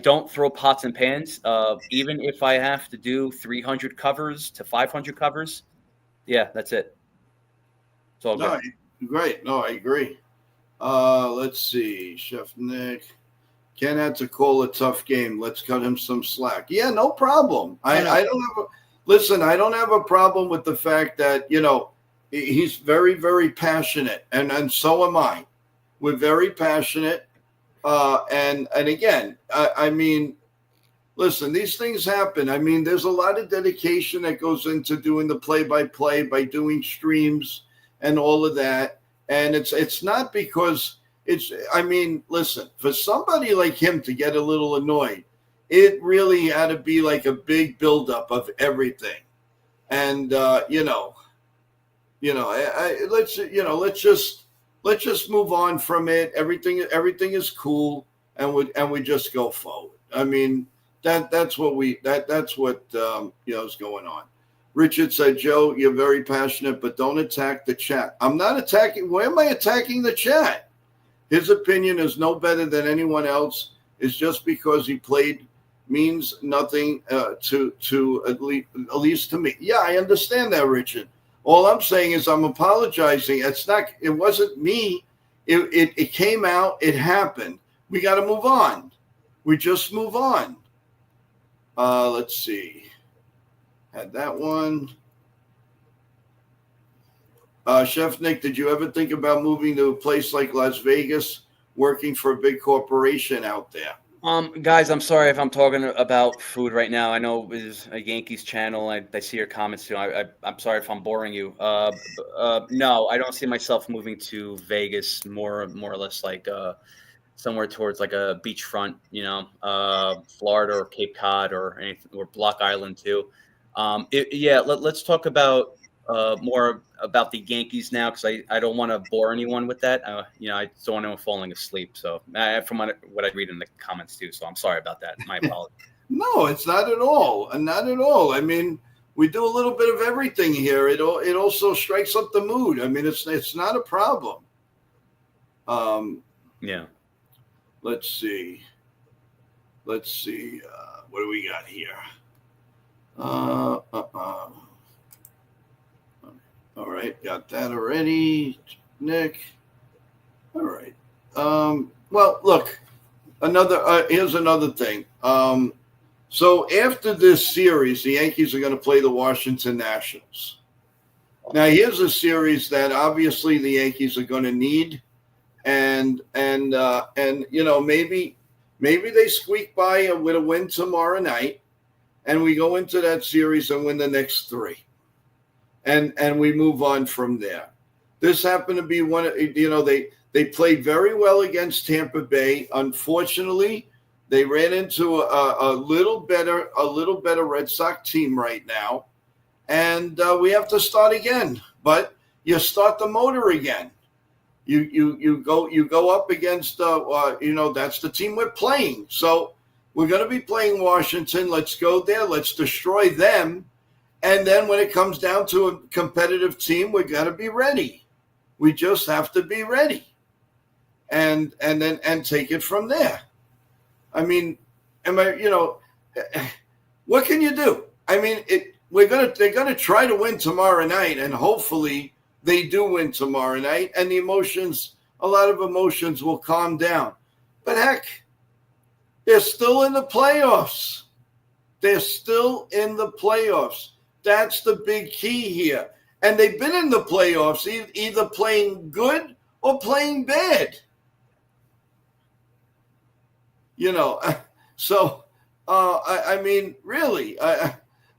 [SPEAKER 2] don't throw pots and pans. Even if I have to do 300 covers to 500 covers, yeah, that's it. It's all good.
[SPEAKER 1] Great. No, I agree. Let's see, Chef Nick. Ken had to call a tough game. Let's cut him some slack. Yeah, no problem. I don't have I don't have a problem with the fact that, he's very, very passionate, and so am I. We're very passionate. And again, I mean, listen, these things happen. I mean, there's a lot of dedication that goes into doing the play-by-play, by doing streams and all of that. And it's not because listen, for somebody like him to get a little annoyed, it really had to be like a big buildup of everything. And let's just move on from it. Everything is cool, and we just go forward. I mean, that's what is going on. Richard said, Joe, you're very passionate, but don't attack the chat. I'm not attacking. Why am I attacking the chat? His opinion is no better than anyone else. It's just because he played means nothing to at least to me. Yeah, I understand that, Richard. All I'm saying is I'm apologizing. It wasn't me. It came out. It happened. We got to move on. We just move on. Let's see. Had that one. Chef Nick, did you ever think about moving to a place like Las Vegas, working for a big corporation out there?
[SPEAKER 2] Guys, I'm sorry if I'm talking about food right now. I know it is a Yankees channel. I see your comments too. I'm sorry if I'm boring you. No, I don't see myself moving to Vegas. More or less like somewhere towards like a beachfront, Florida or Cape Cod or anything, or Block Island too. Let's talk about more about the Yankees now, because I don't want to bore anyone with that. I don't want anyone falling asleep. So from what I read in the comments too. So I'm sorry about that. My apologies.
[SPEAKER 1] No, it's not at all. Not at all. I mean, we do a little bit of everything here. It also strikes up the mood. I mean, it's not a problem.
[SPEAKER 2] Yeah.
[SPEAKER 1] Let's see. What do we got here? All right, got that already, Nick. All right. Well, look, here's another thing. So after this series, the Yankees are going to play the Washington Nationals. Now, here's a series that obviously the Yankees are going to need, and you know, maybe they squeak by with a win tomorrow night, and we go into that series and win the next three, and we move on from there. This happened to be one. You know, they played very well against Tampa Bay. Unfortunately, they ran into a little better Red Sox team right now, and we have to start again. But you start the motor again. You go up against you know, that's the team we're playing. So we're going to be playing Washington. Let's go there. Let's destroy them. And then when it comes down to a competitive team, we got to be ready. We just have to be ready, and take it from there. I mean, you know, what can you do? I mean, they're gonna try to win tomorrow night, and hopefully they do win tomorrow night, and a lot of emotions will calm down. But heck, they're still in the playoffs. They're still in the playoffs. That's the big key here. And they've been in the playoffs, either playing good or playing bad. You know, so I mean, really,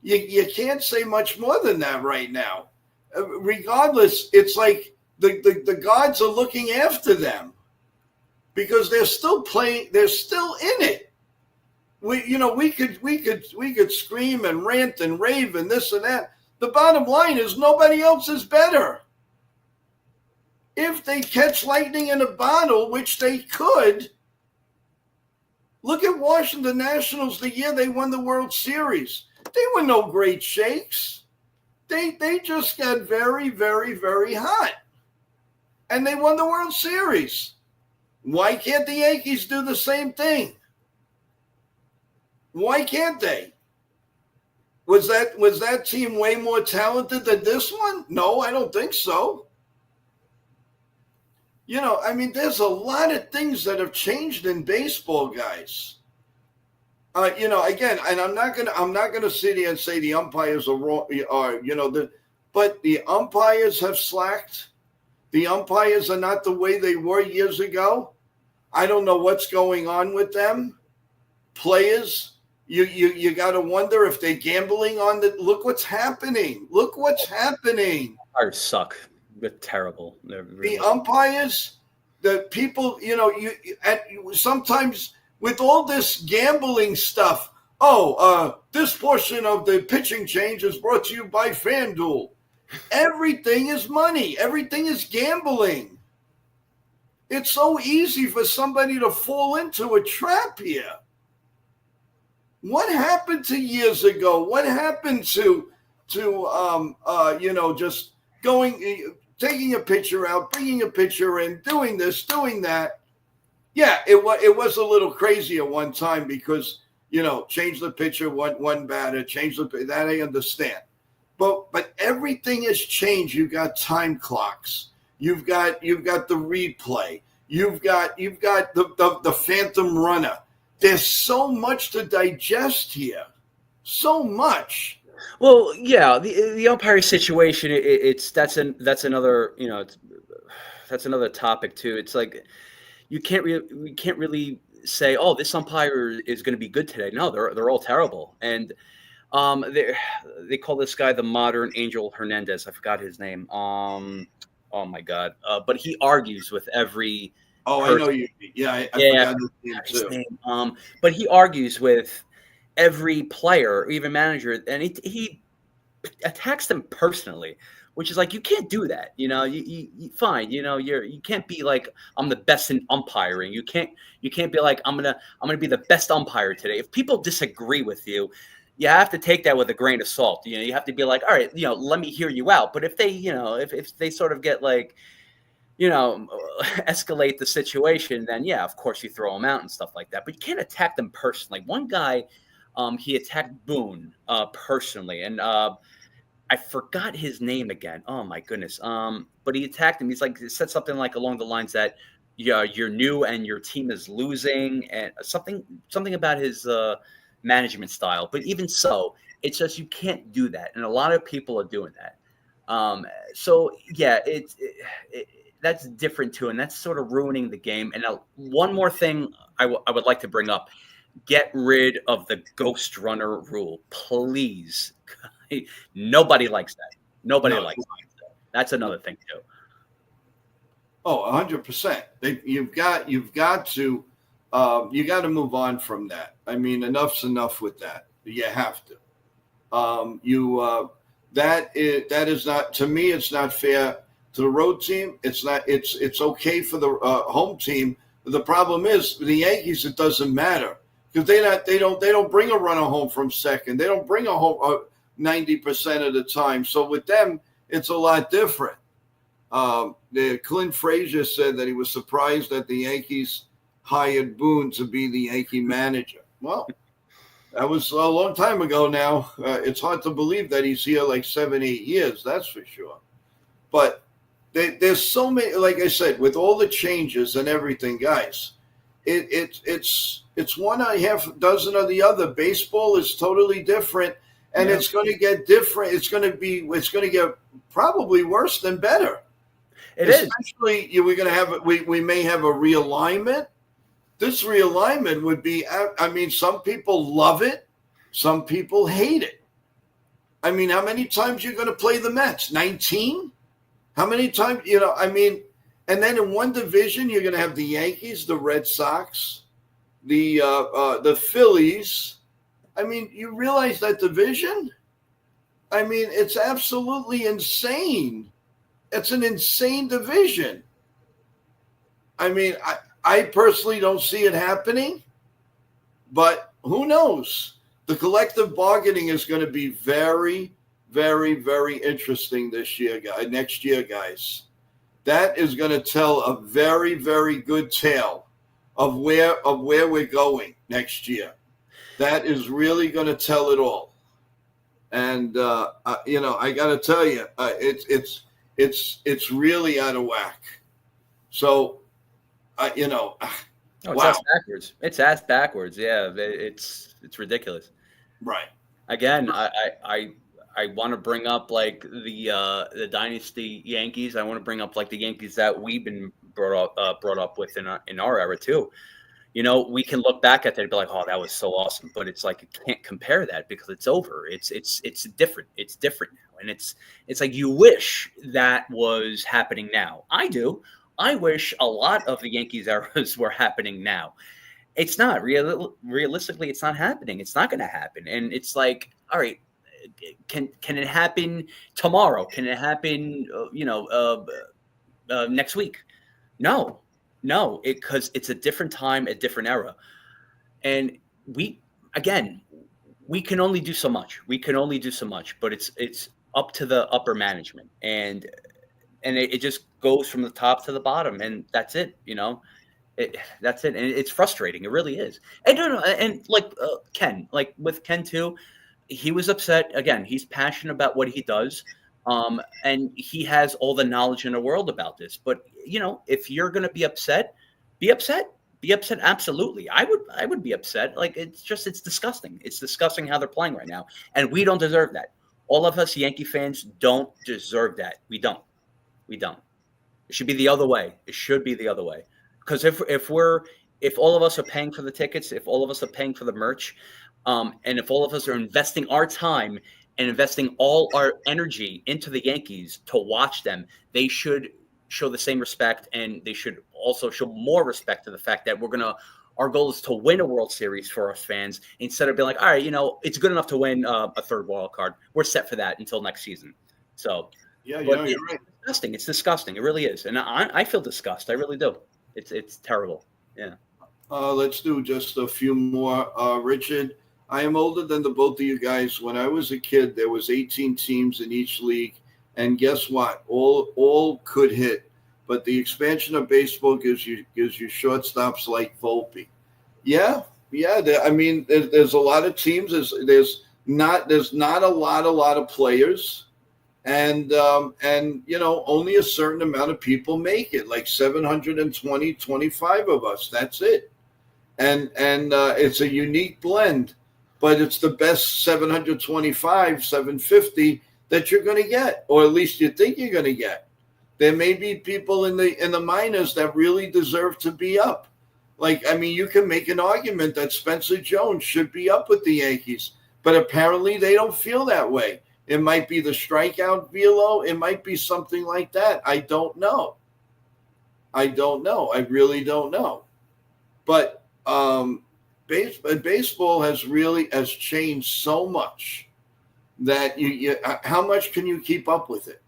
[SPEAKER 1] you can't say much more than that right now. Regardless, it's like the gods are looking after them because they're still playing. They're still in it. We could scream and rant and rave and this and that. The bottom line is nobody else is better. If they catch lightning in a bottle, which they could, look at Washington Nationals the year they won the World Series. They were no great shakes. They just got very, very, very hot. And they won the World Series. Why can't the Yankees do the same thing? Why can't they? Was that team way more talented than this one? No, I don't think so. You know, I mean, there's a lot of things that have changed in baseball, guys. You know, again, and I'm not gonna sit here and say the umpires are wrong. But the umpires have slacked. The umpires are not the way they were years ago. I don't know what's going on with them. Players. You got to wonder if they're gambling on the. Look what's happening. Look what's happening.
[SPEAKER 2] Umpires suck. They're terrible. They're really...
[SPEAKER 1] The umpires, the people, you know, sometimes with all this gambling stuff. This portion of the pitching change is brought to you by FanDuel. Everything is money. Everything is gambling. It's so easy for somebody to fall into a trap here. What happened to years ago? What happened to just taking a pitcher out, bringing a pitcher in, doing this, doing that? Yeah, it was a little crazy at one time because, you know, change the pitcher, one batter, that I understand. But everything has changed. You've got time clocks. You've got the replay. You've got the phantom runner. There's so much to digest here. So much.
[SPEAKER 2] Well, yeah, the umpire situation. That's another that's another topic too. It's like we can't really say, oh, this umpire is going to be good today. No, they're all terrible. And they call this guy the modern Angel Hernandez. I forgot his name. Oh my God. But he argues with every.
[SPEAKER 1] Oh,
[SPEAKER 2] person.
[SPEAKER 1] I know you. Yeah, I forgot his name.
[SPEAKER 2] But he argues with every player, or even manager, and he attacks them personally, which is like, you can't do that. You know, you fine. You know, you can't be like, I'm the best in umpiring. You can't be like, I'm gonna be the best umpire today. If people disagree with you, you have to take that with a grain of salt. You know, you have to be like, all right, you know, let me hear you out. But if they, you know, if they sort of get like, you know, escalate the situation, then yeah, of course you throw them out and stuff like that. But you can't attack them personally. One guy, he attacked Boone personally, and I forgot his name again. Oh my goodness. But he attacked him. He's like, he said something like along the lines that, yeah, you're new and your team is losing, and something about his management style. But even so, it's just you can't do that, and a lot of people are doing that. So yeah, that's different too, and that's sort of ruining the game. And one more thing I would like to bring up: get rid of the ghost runner rule, please. Nobody likes that. Nobody
[SPEAKER 1] No.
[SPEAKER 2] likes that. That's another thing too.
[SPEAKER 1] Oh, 100%. You've got to move on from that. I mean, enough's enough with that. You have to. That is not, to me. It's not fair to the road team. It's not. It's okay for the home team. The problem is the Yankees. It doesn't matter because they don't bring a runner home from second. They don't bring a home 90% of the time. So with them, it's a lot different. Clint Frazier said that he was surprised that the Yankees hired Boone to be the Yankee manager. Well, that was a long time ago now. It's hard to believe that he's here like 7-8 years. That's for sure. But there's so many, like I said, with all the changes and everything, guys, it's one and a half dozen of the other. Baseball is totally different, and it's going to get different. It's going to get probably worse than better. Especially, we're going to have we may have a realignment. This realignment would be, I mean, some people love it, some people hate it. I mean, how many times you're going to play the Mets? 19? How many times, I mean, and then in one division, you're going to have the Yankees, the Red Sox, the Phillies. I mean, you realize that division? I mean, it's absolutely insane. It's an insane division. I mean, I personally don't see it happening, but who knows? The collective bargaining is going to be very, very, very interesting next year, guys. That is going to tell a very, very good tale of where we're going next year. That is really going to tell it all. And I got to tell you, it's really out of whack. So.
[SPEAKER 2] It's
[SPEAKER 1] wow.
[SPEAKER 2] ass backwards. It's ass backwards. Yeah, it's ridiculous.
[SPEAKER 1] Right.
[SPEAKER 2] Again, I want to bring up like the dynasty Yankees. I want to bring up like the Yankees that we've been brought up with in our era too. We can look back at that and be like, oh, that was so awesome. But it's like you can't compare that because it's over. It's different. It's different now, and it's like you wish that was happening now. I do. I wish a lot of the Yankees eras were happening now. It's not. Realistically, it's not happening. It's not going to happen. And it's like, all right, can it happen tomorrow? Can it happen, next week? No, because it's a different time, a different era. And we can only do so much. But it's up to the upper management. And it just goes from the top to the bottom, and that's it. That's it, and it's frustrating. It really is. And like Ken, like with Ken too, he was upset. Again, he's passionate about what he does, and he has all the knowledge in the world about this. But if you're gonna be upset, be upset. Be upset. Absolutely, I would be upset. Like it's disgusting. It's disgusting how they're playing right now, and we don't deserve that. All of us Yankee fans don't deserve that. We don't. It should be the other way. It should be the other way. Because if all of us are paying for the tickets, if all of us are paying for the merch, and if all of us are investing our time and investing all our energy into the Yankees to watch them, they should show the same respect, and they should also show more respect to the fact that our goal is to win a World Series for us fans instead of being like, all right, it's good enough to win a third wild card. We're set for that until next season. So.
[SPEAKER 1] Yeah, you're right.
[SPEAKER 2] Disgusting. It's disgusting. It really is, and I feel disgust. I really do. It's terrible. Yeah.
[SPEAKER 1] Let's do just a few more. Richard, I am older than the both of you guys. When I was a kid, there was 18 teams in each league, and guess what? All could hit. But the expansion of baseball gives you shortstops like Volpe. Yeah. I mean, there's a lot of teams. There's not a lot of players. And only a certain amount of people make it, like 725 of us. That's it. And it's a unique blend. but it's the best 725, 750 that you're going to get, or at least you think you're going to get. There may be people in the minors that really deserve to be up. Like, I mean, you can make an argument that Spencer Jones should be up with the Yankees, but apparently they don't feel that way. It might be the strikeout velo. It might be something like that. I don't know. I really don't know. But baseball has changed so much that you how much can you keep up with it?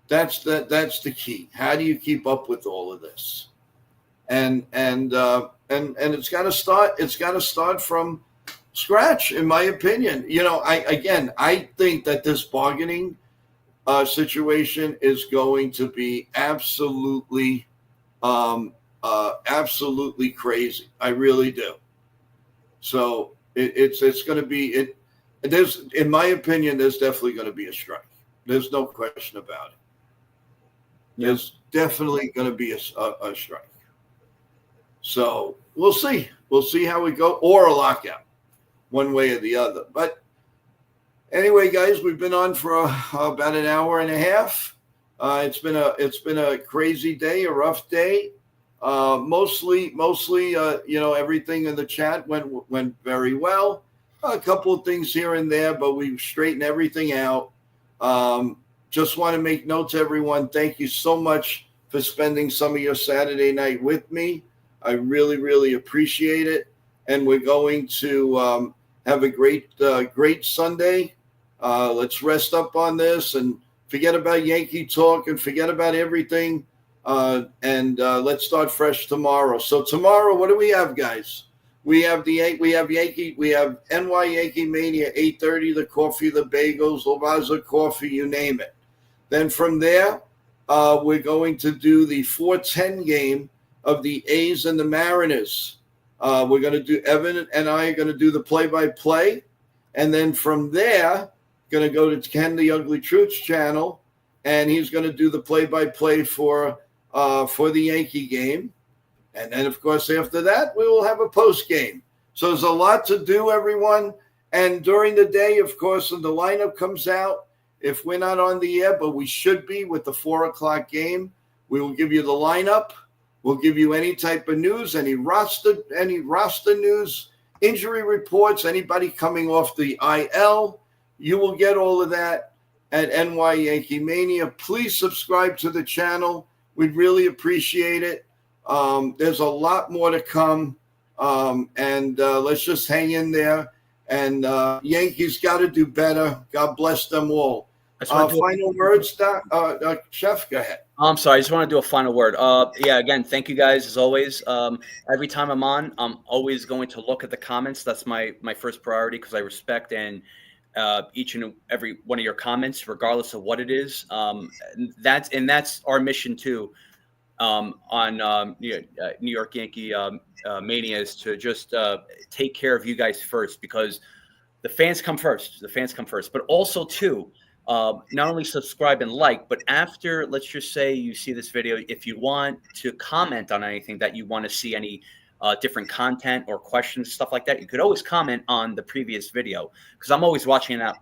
[SPEAKER 1] That's the key. How do you keep up with all of this? And it's got to start. It's got to start from scratch, in my opinion. I think that this bargaining situation is going to be absolutely crazy. I really do. So it's going to be There's, in my opinion, there's definitely going to be a strike. There's no question about it. There's definitely going to be a strike. So we'll see. We'll see how we go, or a lockout, one way or the other. But anyway, guys, we've been on for about an hour and a half. It's been a crazy day, a rough day. Mostly, everything in the chat went very well. A couple of things here and there, but we straightened everything out. Just want to make note to everyone. Thank you so much for spending some of your Saturday night with me. I really, really appreciate it. And we're going to have a great Sunday. Let's rest up on this and forget about Yankee talk and forget about everything. And let's start fresh tomorrow. So tomorrow, what do we have, guys? We have Yankee, we have NY Yankee Mania, 8:30, the coffee, the bagels, Lavazza coffee, you name it. Then from there, we're going to do the 4:10 game of the A's and the Mariners. We're going to do, Evan and I are going to do the play-by-play. And then from there, going to go to Ken the Ugly Truth's channel, and he's going to do the play-by-play for the Yankee game. And then, of course, after that, we will have a post game. So there's a lot to do, everyone. And during the day, of course, when the lineup comes out, if we're not on the air, but we should be with the 4 o'clock game, we will give you the lineup. We'll give you any type of news, any roster news, injury reports, anybody coming off the IL. You will get all of that at NY Yankee Mania. Please subscribe to the channel. We'd really appreciate it. There's a lot more to come, and let's just hang in there. And Yankees got to do better. God bless them all. Final words, Chef? Go ahead.
[SPEAKER 2] I'm sorry. I just want to do a final word. Again, thank you guys as always. Every time I'm on, I'm always going to look at the comments. That's my first priority because I respect and each and every one of your comments, regardless of what it is. That's our mission too. On New York Yankee Mania is to just take care of you guys first, because the fans come first. The fans come first, but also too, not only subscribe and like, but after, let's just say you see this video, if you want to comment on anything that you want to see, any different content or questions, stuff like that, you could always comment on the previous video, because I'm always watching out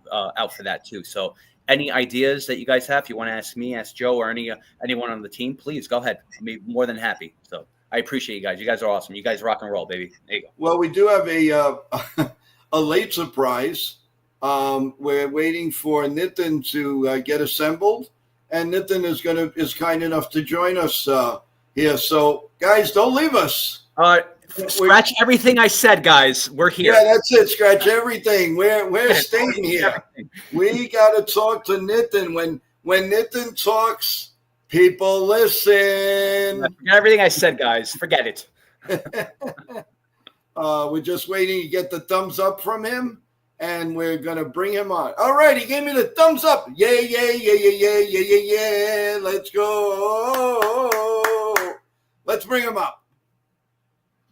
[SPEAKER 2] for that too. So any ideas that you guys have, if you want to ask me, ask Joe, or anyone on the team, please go ahead. I'll be more than happy. So I appreciate you guys. You guys are awesome. You guys rock and roll, baby. There you go.
[SPEAKER 1] Well, we do have a late surprise. We're waiting for Nitin to get assembled, and Nitin is kind enough to join us here. So, guys, don't leave us.
[SPEAKER 2] Scratch everything I said, guys. We're here.
[SPEAKER 1] Yeah, that's it. Scratch everything. We're staying here. We got to talk to Nitin. When Nitin talks, people listen.
[SPEAKER 2] Forget everything I said, guys. Forget it.
[SPEAKER 1] We're just waiting to get the thumbs up from him, and we're gonna bring him on. All right, he gave me the thumbs up. Yeah. Let's go. Let's bring him up.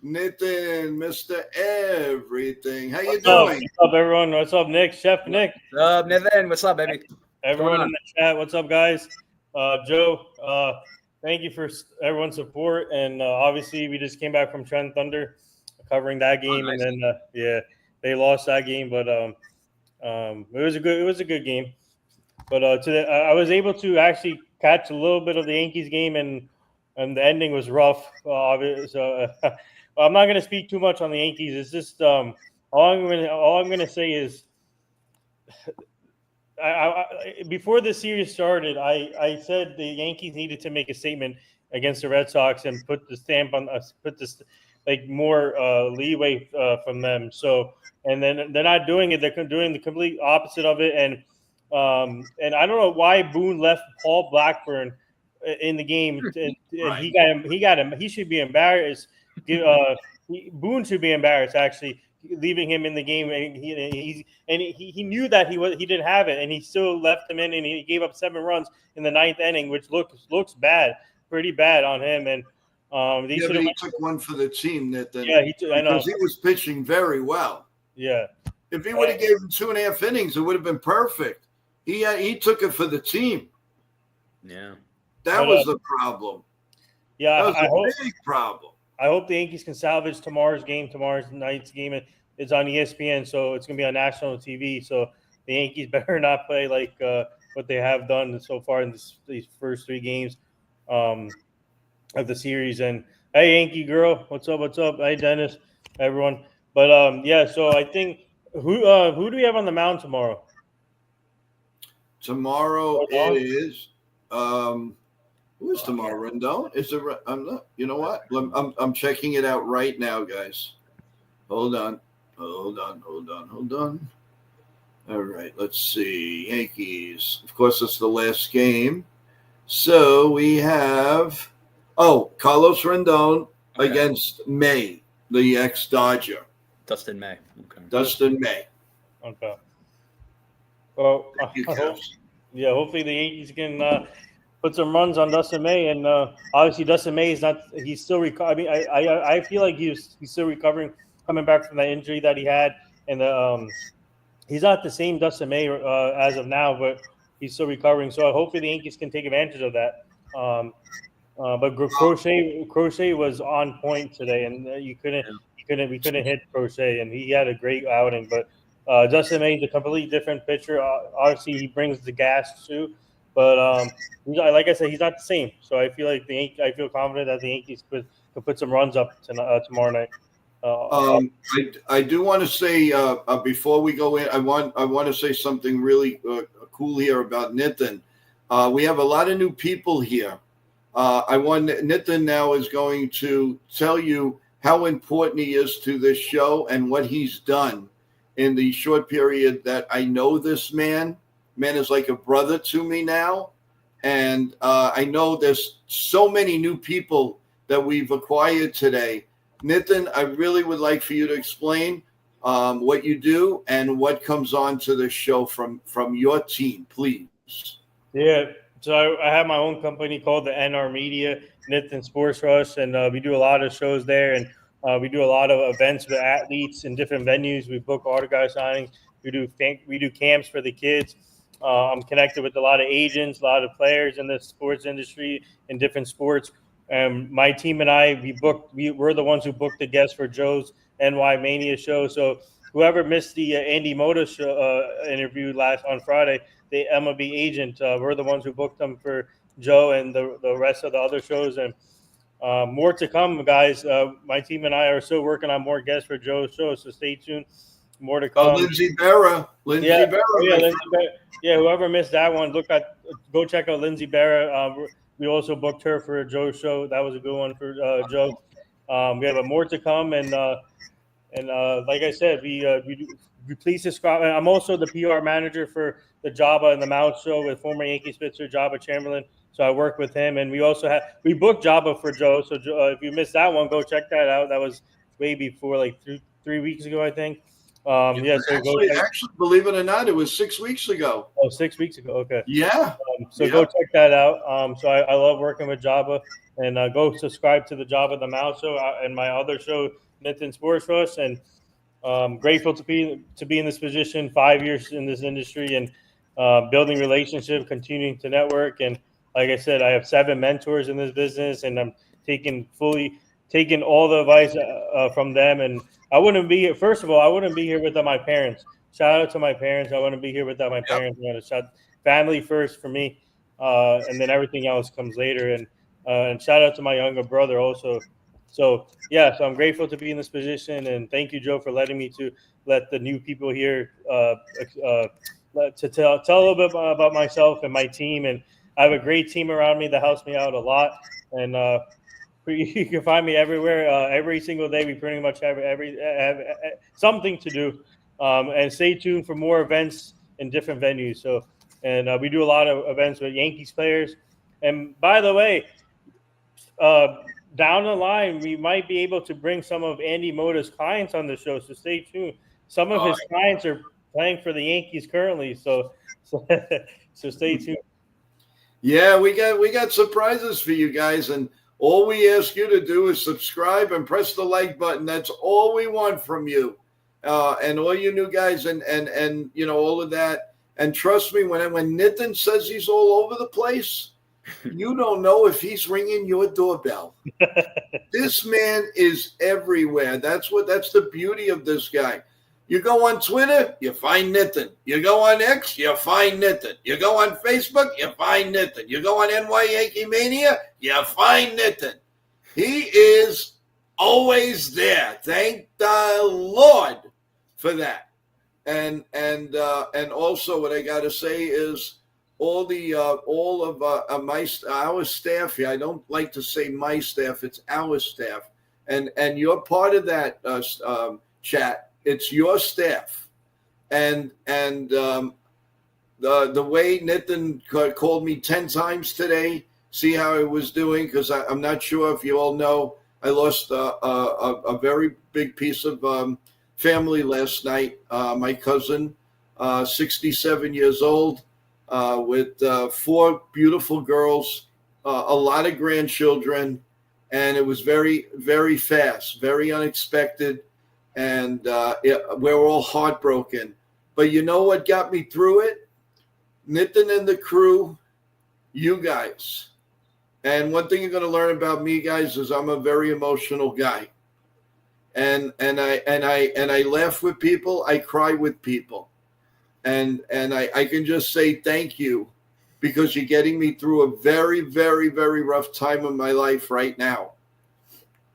[SPEAKER 1] Nitin, Mr. Everything. How you doing?
[SPEAKER 4] What's up, everyone? What's up, Nick? Chef Nick.
[SPEAKER 2] What's up, Nitin? What's up, baby?
[SPEAKER 4] Everyone in the chat, what's up, guys? Joe, thank you for everyone's support. And obviously, we just came back from Trent Thunder, covering that game.
[SPEAKER 2] Oh, nice.
[SPEAKER 4] And then, they lost that game, but it was a good game. But I was able to actually catch a little bit of the Yankees game, and the ending was rough. So I'm not going to speak too much on the Yankees. It's just all I'm gonna say is before the series started, I said the Yankees needed to make a statement against the Red Sox and put the stamp on us, put this like more leeway from them. So, and then they're not doing it; they're doing the complete opposite of it. And I don't know why Boone left Paul Blackburn in the game, and
[SPEAKER 2] Right.
[SPEAKER 4] he got him. He got him. He should be embarrassed. Boone should be embarrassed actually, leaving him in the game. And he knew that he didn't have it, and he still left him in, and he gave up 7 runs in the 9th inning, which looks bad, pretty bad on him. And
[SPEAKER 1] but he took one for the team that then,
[SPEAKER 4] I know,
[SPEAKER 1] because he was pitching very well.
[SPEAKER 4] Yeah,
[SPEAKER 1] if he would have gave him 2.5 innings, it would have been perfect. He took it for the team.
[SPEAKER 2] Yeah,
[SPEAKER 1] that was the problem.
[SPEAKER 4] Yeah,
[SPEAKER 1] that was a big problem.
[SPEAKER 4] I hope the Yankees can salvage tomorrow night's game. It's on ESPN, so it's going to be on national TV. So the Yankees better not play like what they have done so far in these first 3 games of the series. And hey, Yankee girl, what's up? What's up? Hey, Dennis, everyone. But yeah, so I think who do we have on the mound tomorrow?
[SPEAKER 1] Tomorrow it is. Who is tomorrow? Rendon? Is it? I'm not. You know what? I'm checking it out right now, guys. Hold on. All right. Let's see. Yankees. Of course, it's the last game. So we have. Carlos Rendon against May, the ex-Dodger.
[SPEAKER 2] Dustin May. Okay.
[SPEAKER 1] Dustin May.
[SPEAKER 4] Okay. Well, hopefully the Yankees can put some runs on Dustin May, and obviously Dustin May is not. He's still recovering. I mean, I feel like he's still recovering, coming back from that injury that he had, and he's not the same Dustin May as of now, but he's still recovering. So hopefully the Yankees can take advantage of that. But Crochet was on point today, and we couldn't hit Crochet, and he had a great outing. But Dustin May is a completely different pitcher. Obviously, he brings the gas too. But like I said, he's not the same. So I feel like I feel confident that the Yankees could put some runs up tomorrow night.
[SPEAKER 1] I do want to say before we go in, I want to say something really cool here about Nitin. We have a lot of new people here. Nitin now is going to tell you how important he is to this show and what he's done in the short period that I know this man. Man is like a brother to me now. And I know there's so many new people that we've acquired today. Nitin, I really would like for you to explain what you do and what comes on to the show from your team, please.
[SPEAKER 4] Yeah. So I have my own company called the NR Media, Nitin Sports Rush, and we do a lot of shows there, and we do a lot of events with athletes in different venues. We book autograph signings. We do camps for the kids. I'm connected with a lot of agents, a lot of players in the sports industry in different sports. My team and I, we're the ones who booked the guests for Joe's NY Mania show. So whoever missed the Andy Moda interview on Friday, the MLB agent, we're the ones who booked them for Joe and the rest of the other shows. And more to come, guys. My team and I are still working on more guests for Joe's show, so stay tuned. More to come.
[SPEAKER 1] Lindsey Berra.
[SPEAKER 4] Yeah, whoever missed that one, go check out Lindsey Berra. We also booked her for Joe's show. That was a good one for Joe. We have more to come, and like I said, we please subscribe. I'm also the PR manager for the Jabba and the Mouth show with former Yankee pitcher Jabba Chamberlain. So I work with him, and we booked Jabba for Joe. So if you missed that one, go check that out. That was way before, like 3 weeks ago, I think. So
[SPEAKER 1] actually, believe it or not, it was 6 weeks ago.
[SPEAKER 4] Oh, 6 weeks ago. Okay.
[SPEAKER 1] Yeah.
[SPEAKER 4] Go check that out. So I love working with Jabba, and go subscribe to the Jabba the Mouse show and my other show, Nitin Sports Rush. And grateful to be in this position, 5 years in this industry, and building relationship, continuing to network. And like I said, I have 7 mentors in this business, and I'm taking all the advice from them, and I wouldn't be here. First of all, I wouldn't be here without my parents. Shout out to my parents. I wouldn't be here without my parents. Family first for me, and then everything else comes later. And shout out to my younger brother also. So yeah, so I'm grateful to be in this position, and thank you, Joe, for letting me to let the new people here to tell a little bit about myself and my team. And I have a great team around me that helps me out a lot. And you can find me everywhere. Every single day, we pretty much have something to do. And stay tuned for more events in different venues. So, and we do a lot of events with Yankees players. And by the way, down the line, we might be able to bring some of Andy Moda's clients on the show. So stay tuned. Some of his clients are playing for the Yankees currently. So stay tuned.
[SPEAKER 1] Yeah, we got surprises for you guys, and all we ask you to do is subscribe and press the like button. That's all we want from you, and all you new guys, and all of that. And trust me, when Nitin says he's all over the place, you don't know if he's ringing your doorbell. This man is everywhere. That's the beauty of this guy. You go on Twitter, you find Nitin. You go on X, you find Nitin. You go on Facebook, you find Nitin. You go on Yankee Mania, you find Nitin. He is always there. Thank the Lord for that. And also what I got to say is all of our staff here. I don't like to say my staff; it's our staff, and you're part of that chat. It's your staff, and the way Nitin called me 10 times today. See how I was doing, because I'm not sure if you all know. I lost a very big piece of family last night. My cousin, 67 years old, with 4 beautiful girls, a lot of grandchildren, and it was very, very fast, very unexpected. And we're all heartbroken. But you know what got me through it? Nitin and the crew, you guys. And one thing you're going to learn about me, guys, is I'm a very emotional guy. And I laugh with people. I cry with people. And I can just say thank you, because you're getting me through a very, very, very rough time in my life right now.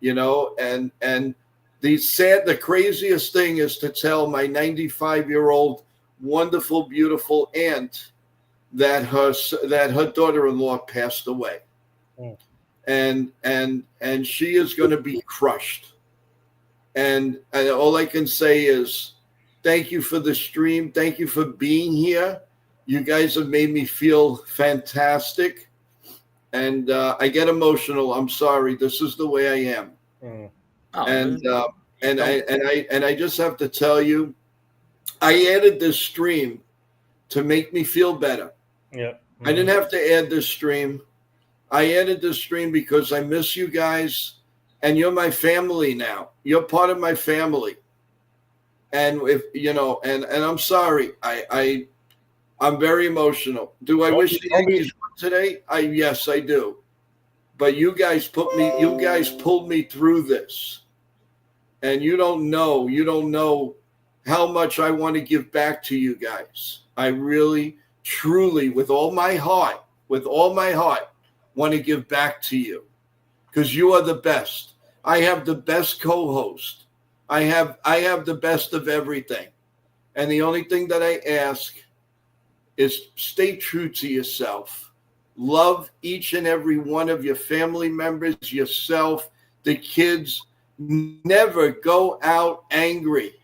[SPEAKER 1] And the craziest thing is to tell my 95-year-old wonderful, beautiful aunt that her daughter-in-law passed away. And she is going to be crushed. And all I can say is thank you for the stream. Thank you for being here. You guys have made me feel fantastic. And I get emotional. I'm sorry. This is the way I am. And I just have to tell you, I added this stream to make me feel better.
[SPEAKER 4] Yeah.
[SPEAKER 1] I didn't have to add this stream. I added this stream because I miss you guys, and you're my family now. You're part of my family. And if and I'm sorry, I'm very emotional. Do I wish the Yankees won today? Yes, I do. But you guys pulled me through this. And you don't know how much I want to give back to you guys. I really, truly, with all my heart, want to give back to you, because you are the best. I have the best co-host. I have the best of everything. And the only thing that I ask is stay true to yourself. Love each and every one of your family members, yourself, the kids. Never go out angry.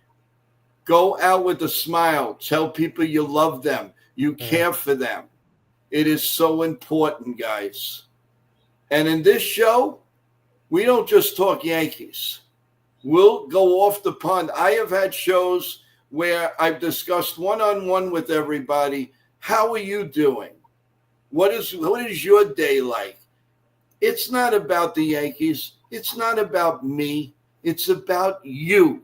[SPEAKER 1] Go out with a smile. Tell people you love them. You care for them. It is so important, guys. And in this show, we don't just talk Yankees. We'll go off the pond. I have had shows where I've discussed one-on-one with everybody. How are you doing? What is your day like? It's not about the Yankees. It's not about me. It's about you.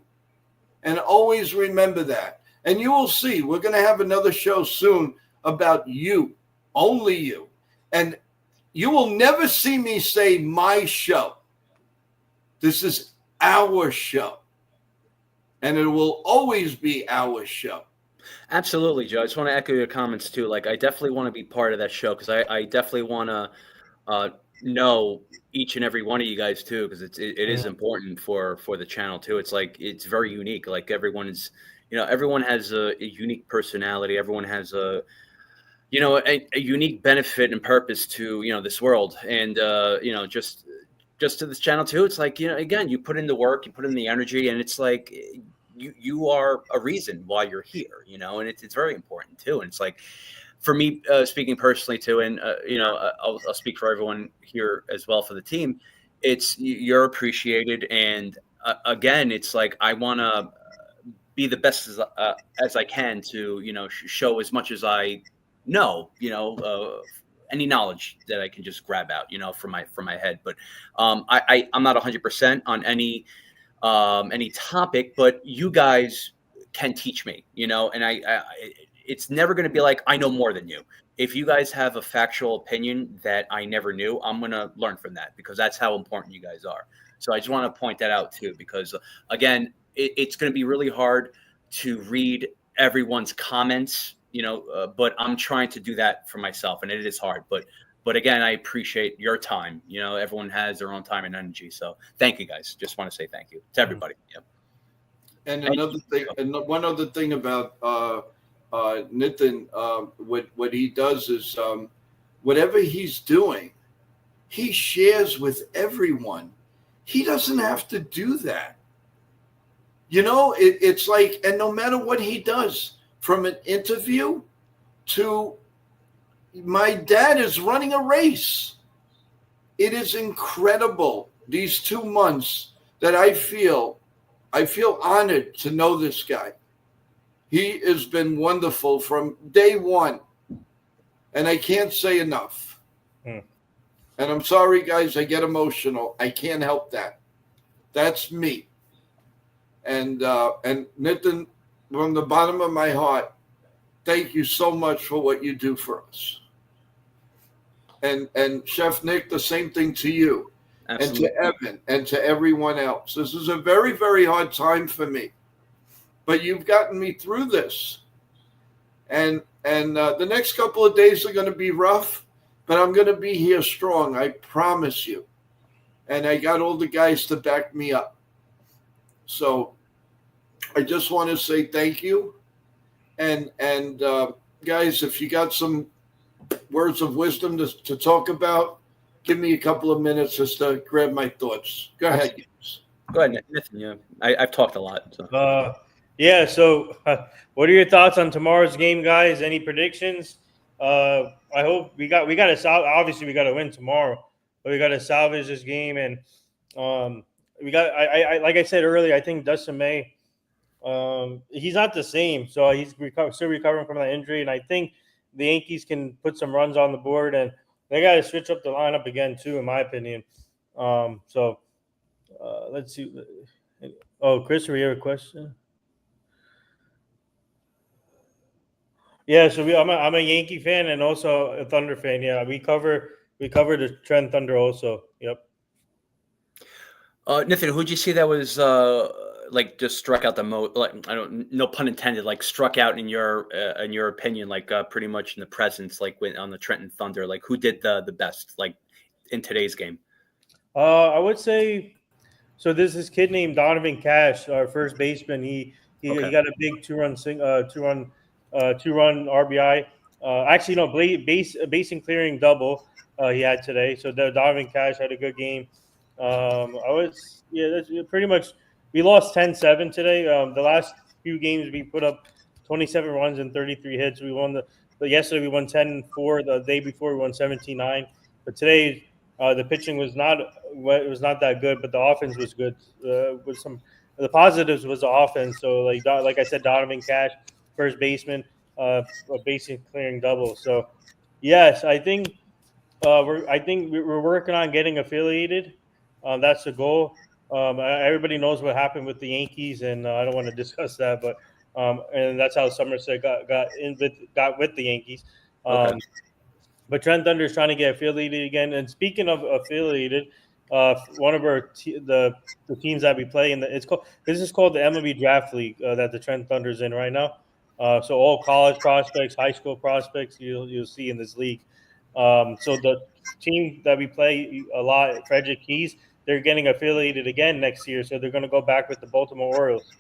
[SPEAKER 1] And always remember that. And you will see, we're going to have another show soon about you, only you. And you will never see me say my show. This is our show. and it will always be our show.
[SPEAKER 2] Absolutely, Joe. I just want to echo your comments too. Like, I definitely want to be part of that show because I definitely want to know each and every one of you guys too, because it is important for the channel too. It's like it's very unique. Like everyone is, everyone has a unique personality. Everyone has a unique benefit and purpose to this world, and just to this channel too. It's like again, you put in the work, you put in the energy, and it's like you are a reason why you're here, and it's very important too. And it's like, for me, speaking personally too, and I'll speak for everyone here as well for the team. It's you're appreciated, and again, it's like I want to be the best as I can to show as much as I know, any knowledge that I can just grab out, from my head. But I'm not 100% on any topic, but you guys can teach me, and I it's never going to be like I know more than you. If you guys have a factual opinion that I never knew, I'm going to learn from that, because that's how important you guys are. So I just want to point that out too, because again, it's going to be really hard to read everyone's comments, but I'm trying to do that for myself, and it is hard. But again, I appreciate your time. Everyone has their own time and energy. So thank you guys. Just want to say thank you to everybody. Yeah.
[SPEAKER 1] And another thing, and one other thing about Nitin, what he does is whatever he's doing, he shares with everyone. He doesn't have to do that. It's like, and no matter what he does, from an interview to my dad is running a race. It is incredible, these 2 months, that I feel honored to know this guy. He has been wonderful from day one, and I can't say enough. And I'm sorry, guys, I get emotional. I can't help that. That's me. And Nitin, from the bottom of my heart, thank you so much for what you do for us. And Chef Nick, the same thing to you. Absolutely. And to Evan and to everyone else. This is a very, very hard time for me, but you've gotten me through this. And the next couple of days are going to be rough, but I'm going to be here strong. I promise you. And I got all the guys to back me up. So I just want to say thank you. And guys, if you got some words of wisdom to talk about, give me a couple of minutes just to grab my thoughts. Go ahead, guys.
[SPEAKER 2] Go ahead, Nathan. Yeah, I've talked a lot. So.
[SPEAKER 4] Yeah. So, what are your thoughts on tomorrow's game, guys? Any predictions? I hope we got to obviously we got to win tomorrow, but we got to salvage this game, and we got. I like I said earlier, I think Dustin May. He's not the same, so he's still recovering from that injury, and I think the Yankees can put some runs on the board, and they got to switch up the lineup again too, in my opinion. So let's see. Oh, Chris, we have a question. Yeah, so I'm a Yankee fan and also a Thunder fan. Yeah, we cover the Trent Thunder also. Yep.
[SPEAKER 2] Nathan, who'd you see that was like just struck out the most? Like, I don't, no pun intended. Like struck out in your opinion, like pretty much in the presence, like on the Trenton Thunder. Like who did the best, like in today's game?
[SPEAKER 4] I would say, so there's this kid named Donovan Cash, our first baseman. He got a big two-run RBI. Actually, no, base and clearing double he had today. So Donovan Cash had a good game. That's pretty much. We lost 10-7 today. The last few games we put up 27 runs and 33 hits. We won yesterday we won 10-4. The day before we won 17-9. But today the pitching was not that good, but the offense was good. With some the positives was the offense. So like I said, Donovan Cash, first baseman, a base and clearing double. So yes, I think we're working on getting affiliated. That's the goal. Everybody knows what happened with the Yankees, and I don't want to discuss that, but and that's how Somerset got with the Yankees.
[SPEAKER 2] Okay.
[SPEAKER 4] But Trent Thunder is trying to get affiliated again. And speaking of affiliated, one of the teams that we play in this is called the MLB Draft League that the Trent Thunder's in right now. So all college prospects, high school prospects, you'll see in this league. So the team that we play a lot, Frederick Keys, they're getting affiliated again next year. So they're going to go back with the Baltimore Orioles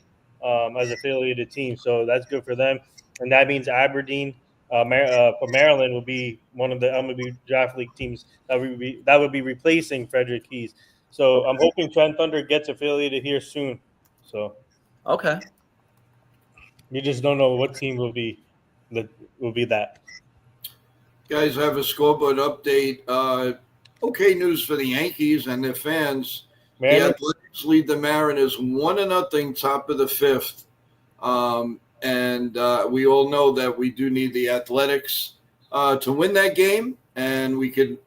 [SPEAKER 4] as affiliated team. So that's good for them, and that means Aberdeen. For Maryland will be one of the MLB Draft League teams that would be replacing Frederick Keys. So I'm hoping Trent Thunder gets affiliated here soon. So
[SPEAKER 2] Okay.
[SPEAKER 4] you just don't know what team will be that.
[SPEAKER 1] Guys, I have a scoreboard update. Okay news for the Yankees and their fans.
[SPEAKER 4] Mariners?
[SPEAKER 1] The Athletics lead the Mariners 1-0, top of the fifth. And we all know that we do need the Athletics to win that game, and we could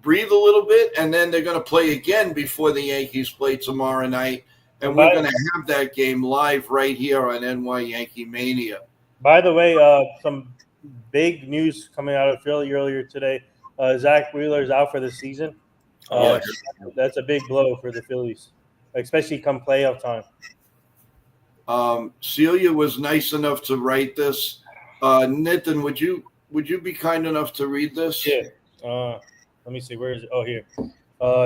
[SPEAKER 1] breathe a little bit, and then they're going to play again before the Yankees play tomorrow night, and we're going to have that game live right here on NY Yankee Mania.
[SPEAKER 4] By the way, some big news coming out of Philly earlier today. Zach Wheeler is out for the season. That's a big blow for the Phillies, especially come playoff time.
[SPEAKER 1] Celia was nice enough to write this. Nitin, would you be kind enough to read this?
[SPEAKER 4] Yeah. Let me see. Where is it? Oh, here.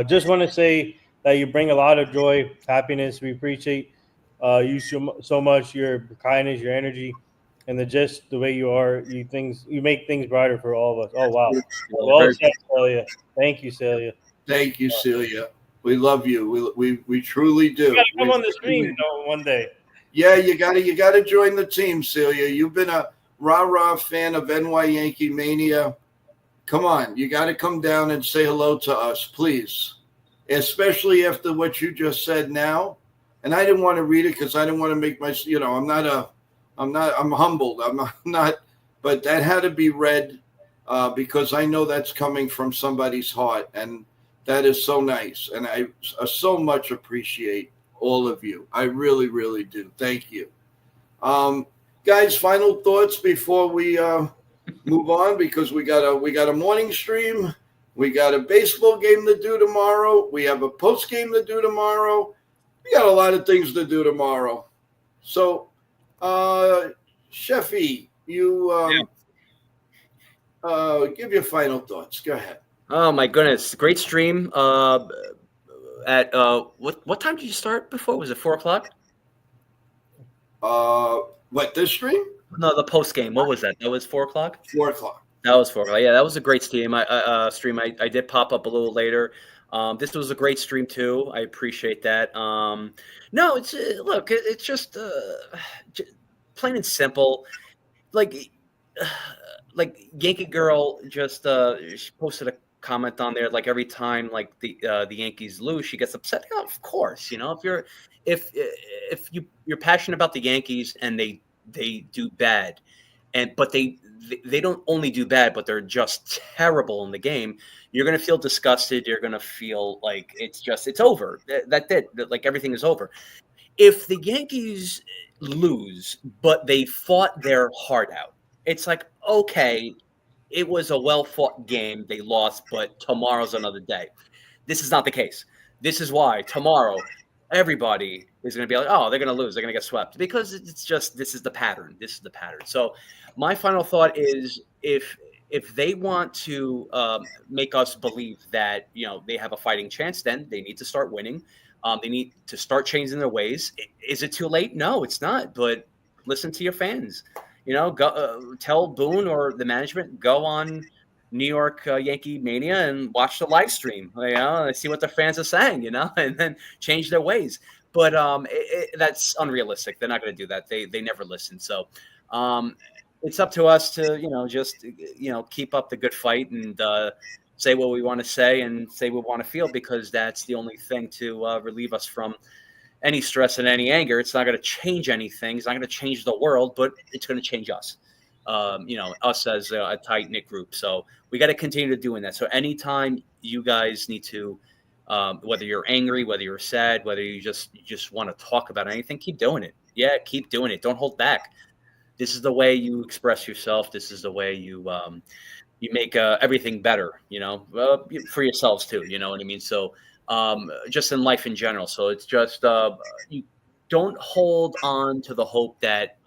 [SPEAKER 4] Just want to say that you bring a lot of joy, happiness. We appreciate you so much, your kindness, your energy, and the way you are. You make things brighter for all of us. Oh, wow. Well said, Celia. Thank you, Celia.
[SPEAKER 1] Thank you, Celia. We love you. We truly do.
[SPEAKER 4] You got to come on the stream one day.
[SPEAKER 1] Yeah, you gotta join the team, Celia. You've been a rah-rah fan of NY Yankee Mania. Come on, you got to come down and say hello to us, please. Especially after what you just said now. And I didn't want to read it because I didn't want to make I'm humbled. I'm not, but that had to be read because I know that's coming from somebody's heart, and that is so nice. And I so much appreciate all of you. I really, really do. Thank you. Guys, final thoughts before we move on, because we got a morning stream. We got a baseball game to do tomorrow. We have a post game to do tomorrow. We got a lot of things to do tomorrow. So, Sheffy, you give your final thoughts. Go ahead.
[SPEAKER 2] Oh my goodness, great stream. At what time did you start before? Was it 4:00?
[SPEAKER 1] What, this stream?
[SPEAKER 2] No, the post game. What was that? That was 4:00.
[SPEAKER 1] 4:00.
[SPEAKER 2] That was 4:00. Yeah, that was a great stream. I did pop up a little later. This was a great stream too. I appreciate that. No, it's look, it's just plain and simple. Like Yankee Girl just she posted a comment on there. Like every time like the Yankees lose, she gets upset. Oh, of course, if you're passionate about the Yankees and they do bad, but they don't only do bad, but they're just terrible in the game. You're going to feel disgusted. You're going to feel like it's over. That's it. Like everything is over. If the Yankees lose, but they fought their heart out, it's like, okay, it was a well-fought game. They lost, but tomorrow's another day. This is not the case. This is why tomorrow everybody is going to be like, oh, they're going to lose. They're going to get swept, because it's just, this is the pattern. This is the pattern. So my final thought is if they want to make us believe that, they have a fighting chance, then they need to start winning. They need to start changing their ways. Is it too late? No, it's not. But listen to your fans. Go tell Boone or the management, go on New York Yankee Mania and watch the live stream. See what the fans are saying, and then change their ways. But that's unrealistic. They're not going to do that. They never listen. So it's up to us to just keep up the good fight and say what we want to say and say what we want to feel, because that's the only thing to relieve us from any stress and any anger. It's not going to change anything. It's not going to change the world, but it's going to change us. Us as a tight knit group. So we got to continue to doing that. So anytime you guys need to, whether you're angry, whether you're sad, whether you just want to talk about anything, keep doing it. Yeah, keep doing it. Don't hold back. This is the way you express yourself. This is the way you make everything better. For yourselves too. You know what I mean. So just in life in general. So it's just you don't hold on to the hope that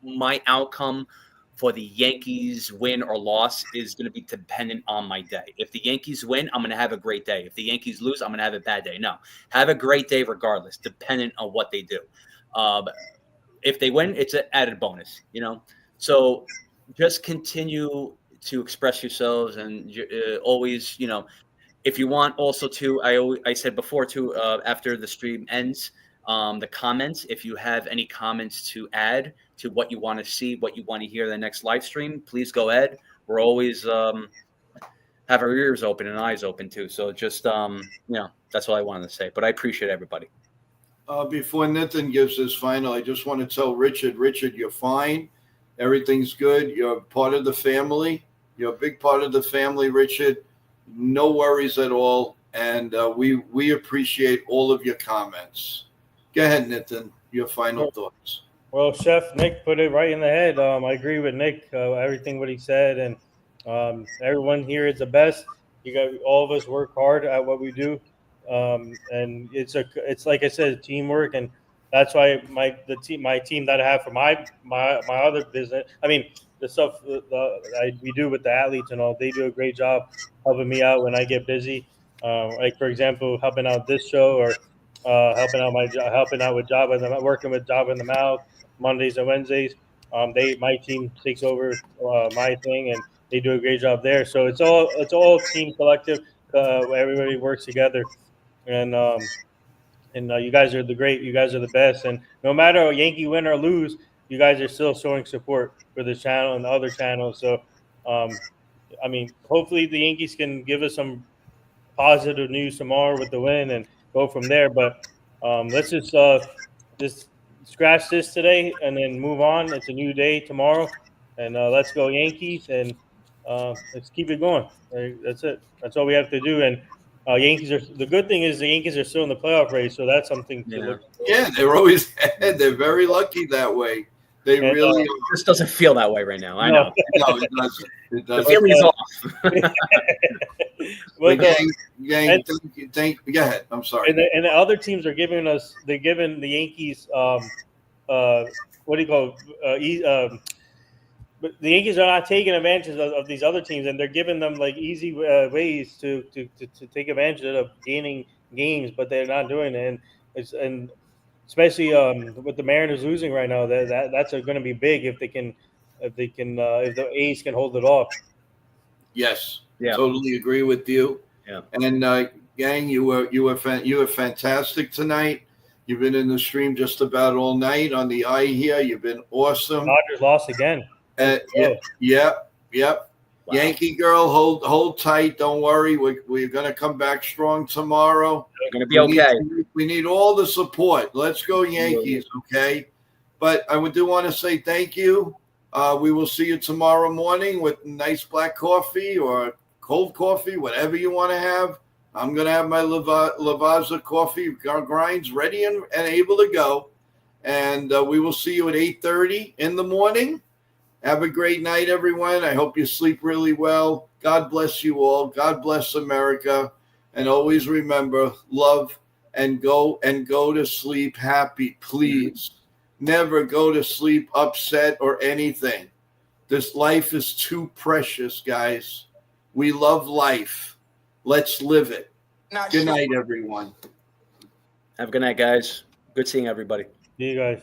[SPEAKER 2] my outcome for the Yankees win or loss is going to be dependent on my day. If the Yankees win, I'm going to have a great day. If the Yankees lose, I'm going to have a bad day. No, have a great day regardless, dependent on what they do. If they win, it's an added bonus, So just continue to express yourselves and always, if you want also to, I said before too, after the stream ends, the comments, if you have any comments to add to what you want to see, what you want to hear in the next live stream, please go ahead. We're always have our ears open and eyes open too. So just, that's all I wanted to say, but I appreciate everybody.
[SPEAKER 1] Before Nathan gives his final, I just want to tell Richard, you're fine. Everything's good. You're part of the family. You're a big part of the family, Richard. No worries at all. And we appreciate all of your comments. Go ahead, Nathan, your final thoughts.
[SPEAKER 4] Well, Chef Nick put it right in the head. I agree with Nick, everything what he said. And everyone here is the best. All of us work hard at what we do. And it's like I said, teamwork, and that's why my team that I have for my other business. I mean, the stuff we do with the athletes and all, they do a great job helping me out when I get busy. Like for example, helping out this show or helping out with working with Job in the Mouth Mondays and Wednesdays. My team takes over my thing, and they do a great job there. So it's all team collective. Everybody works together. And you guys are you guys are the best. And no matter Yankee win or lose, you guys are still showing support for this channel and the other channels. So, I mean, hopefully the Yankees can give us some positive news tomorrow with the win and go from there. But let's just scratch this today and then move on. It's a new day tomorrow, and let's go Yankees, and let's keep it going. That's it. That's all we have to do. And Yankees are the good thing is the Yankees are still in the playoff race, so that's something to look.
[SPEAKER 1] Yeah, they're always ahead. They're very lucky that way. They really are.
[SPEAKER 2] This doesn't feel that way right now. I know.
[SPEAKER 1] No, it doesn't. It doesn't.
[SPEAKER 2] The feeling's off.
[SPEAKER 1] Well, gang, go ahead. I'm sorry.
[SPEAKER 4] And the other teams are giving the Yankees what do you call but the Yankees are not taking advantage of these other teams, and they're giving them like easy ways to take advantage of gaining games, but they're not doing it. And especially with the Mariners losing right now, that's going to be big if the A's can hold it off.
[SPEAKER 1] Yes,
[SPEAKER 2] yeah,
[SPEAKER 1] totally agree with you.
[SPEAKER 2] Yeah,
[SPEAKER 1] and gang, you were fantastic tonight. You've been in the stream just about all night on the eye here. You've been awesome.
[SPEAKER 4] Dodgers lost again.
[SPEAKER 1] Yep. Wow. Yankee girl, hold tight. Don't worry. We're going to come back strong tomorrow.
[SPEAKER 2] We're going to be okay.
[SPEAKER 1] We need all the support. Let's go Yankees, okay? But I do want to say thank you. We will see you tomorrow morning with nice black coffee or cold coffee, whatever you want to have. I'm going to have my Lavazza coffee grinds ready and able to go. And we will see you at 8:30 in the morning. Have a great night, everyone. I hope you sleep really well. God bless you all. God bless America. And always remember, love and go to sleep happy, please. Never go to sleep upset or anything. This life is too precious, guys. We love life. Let's live it. Good night, everyone.
[SPEAKER 2] Have a good night, guys. Good seeing everybody.
[SPEAKER 4] See you guys.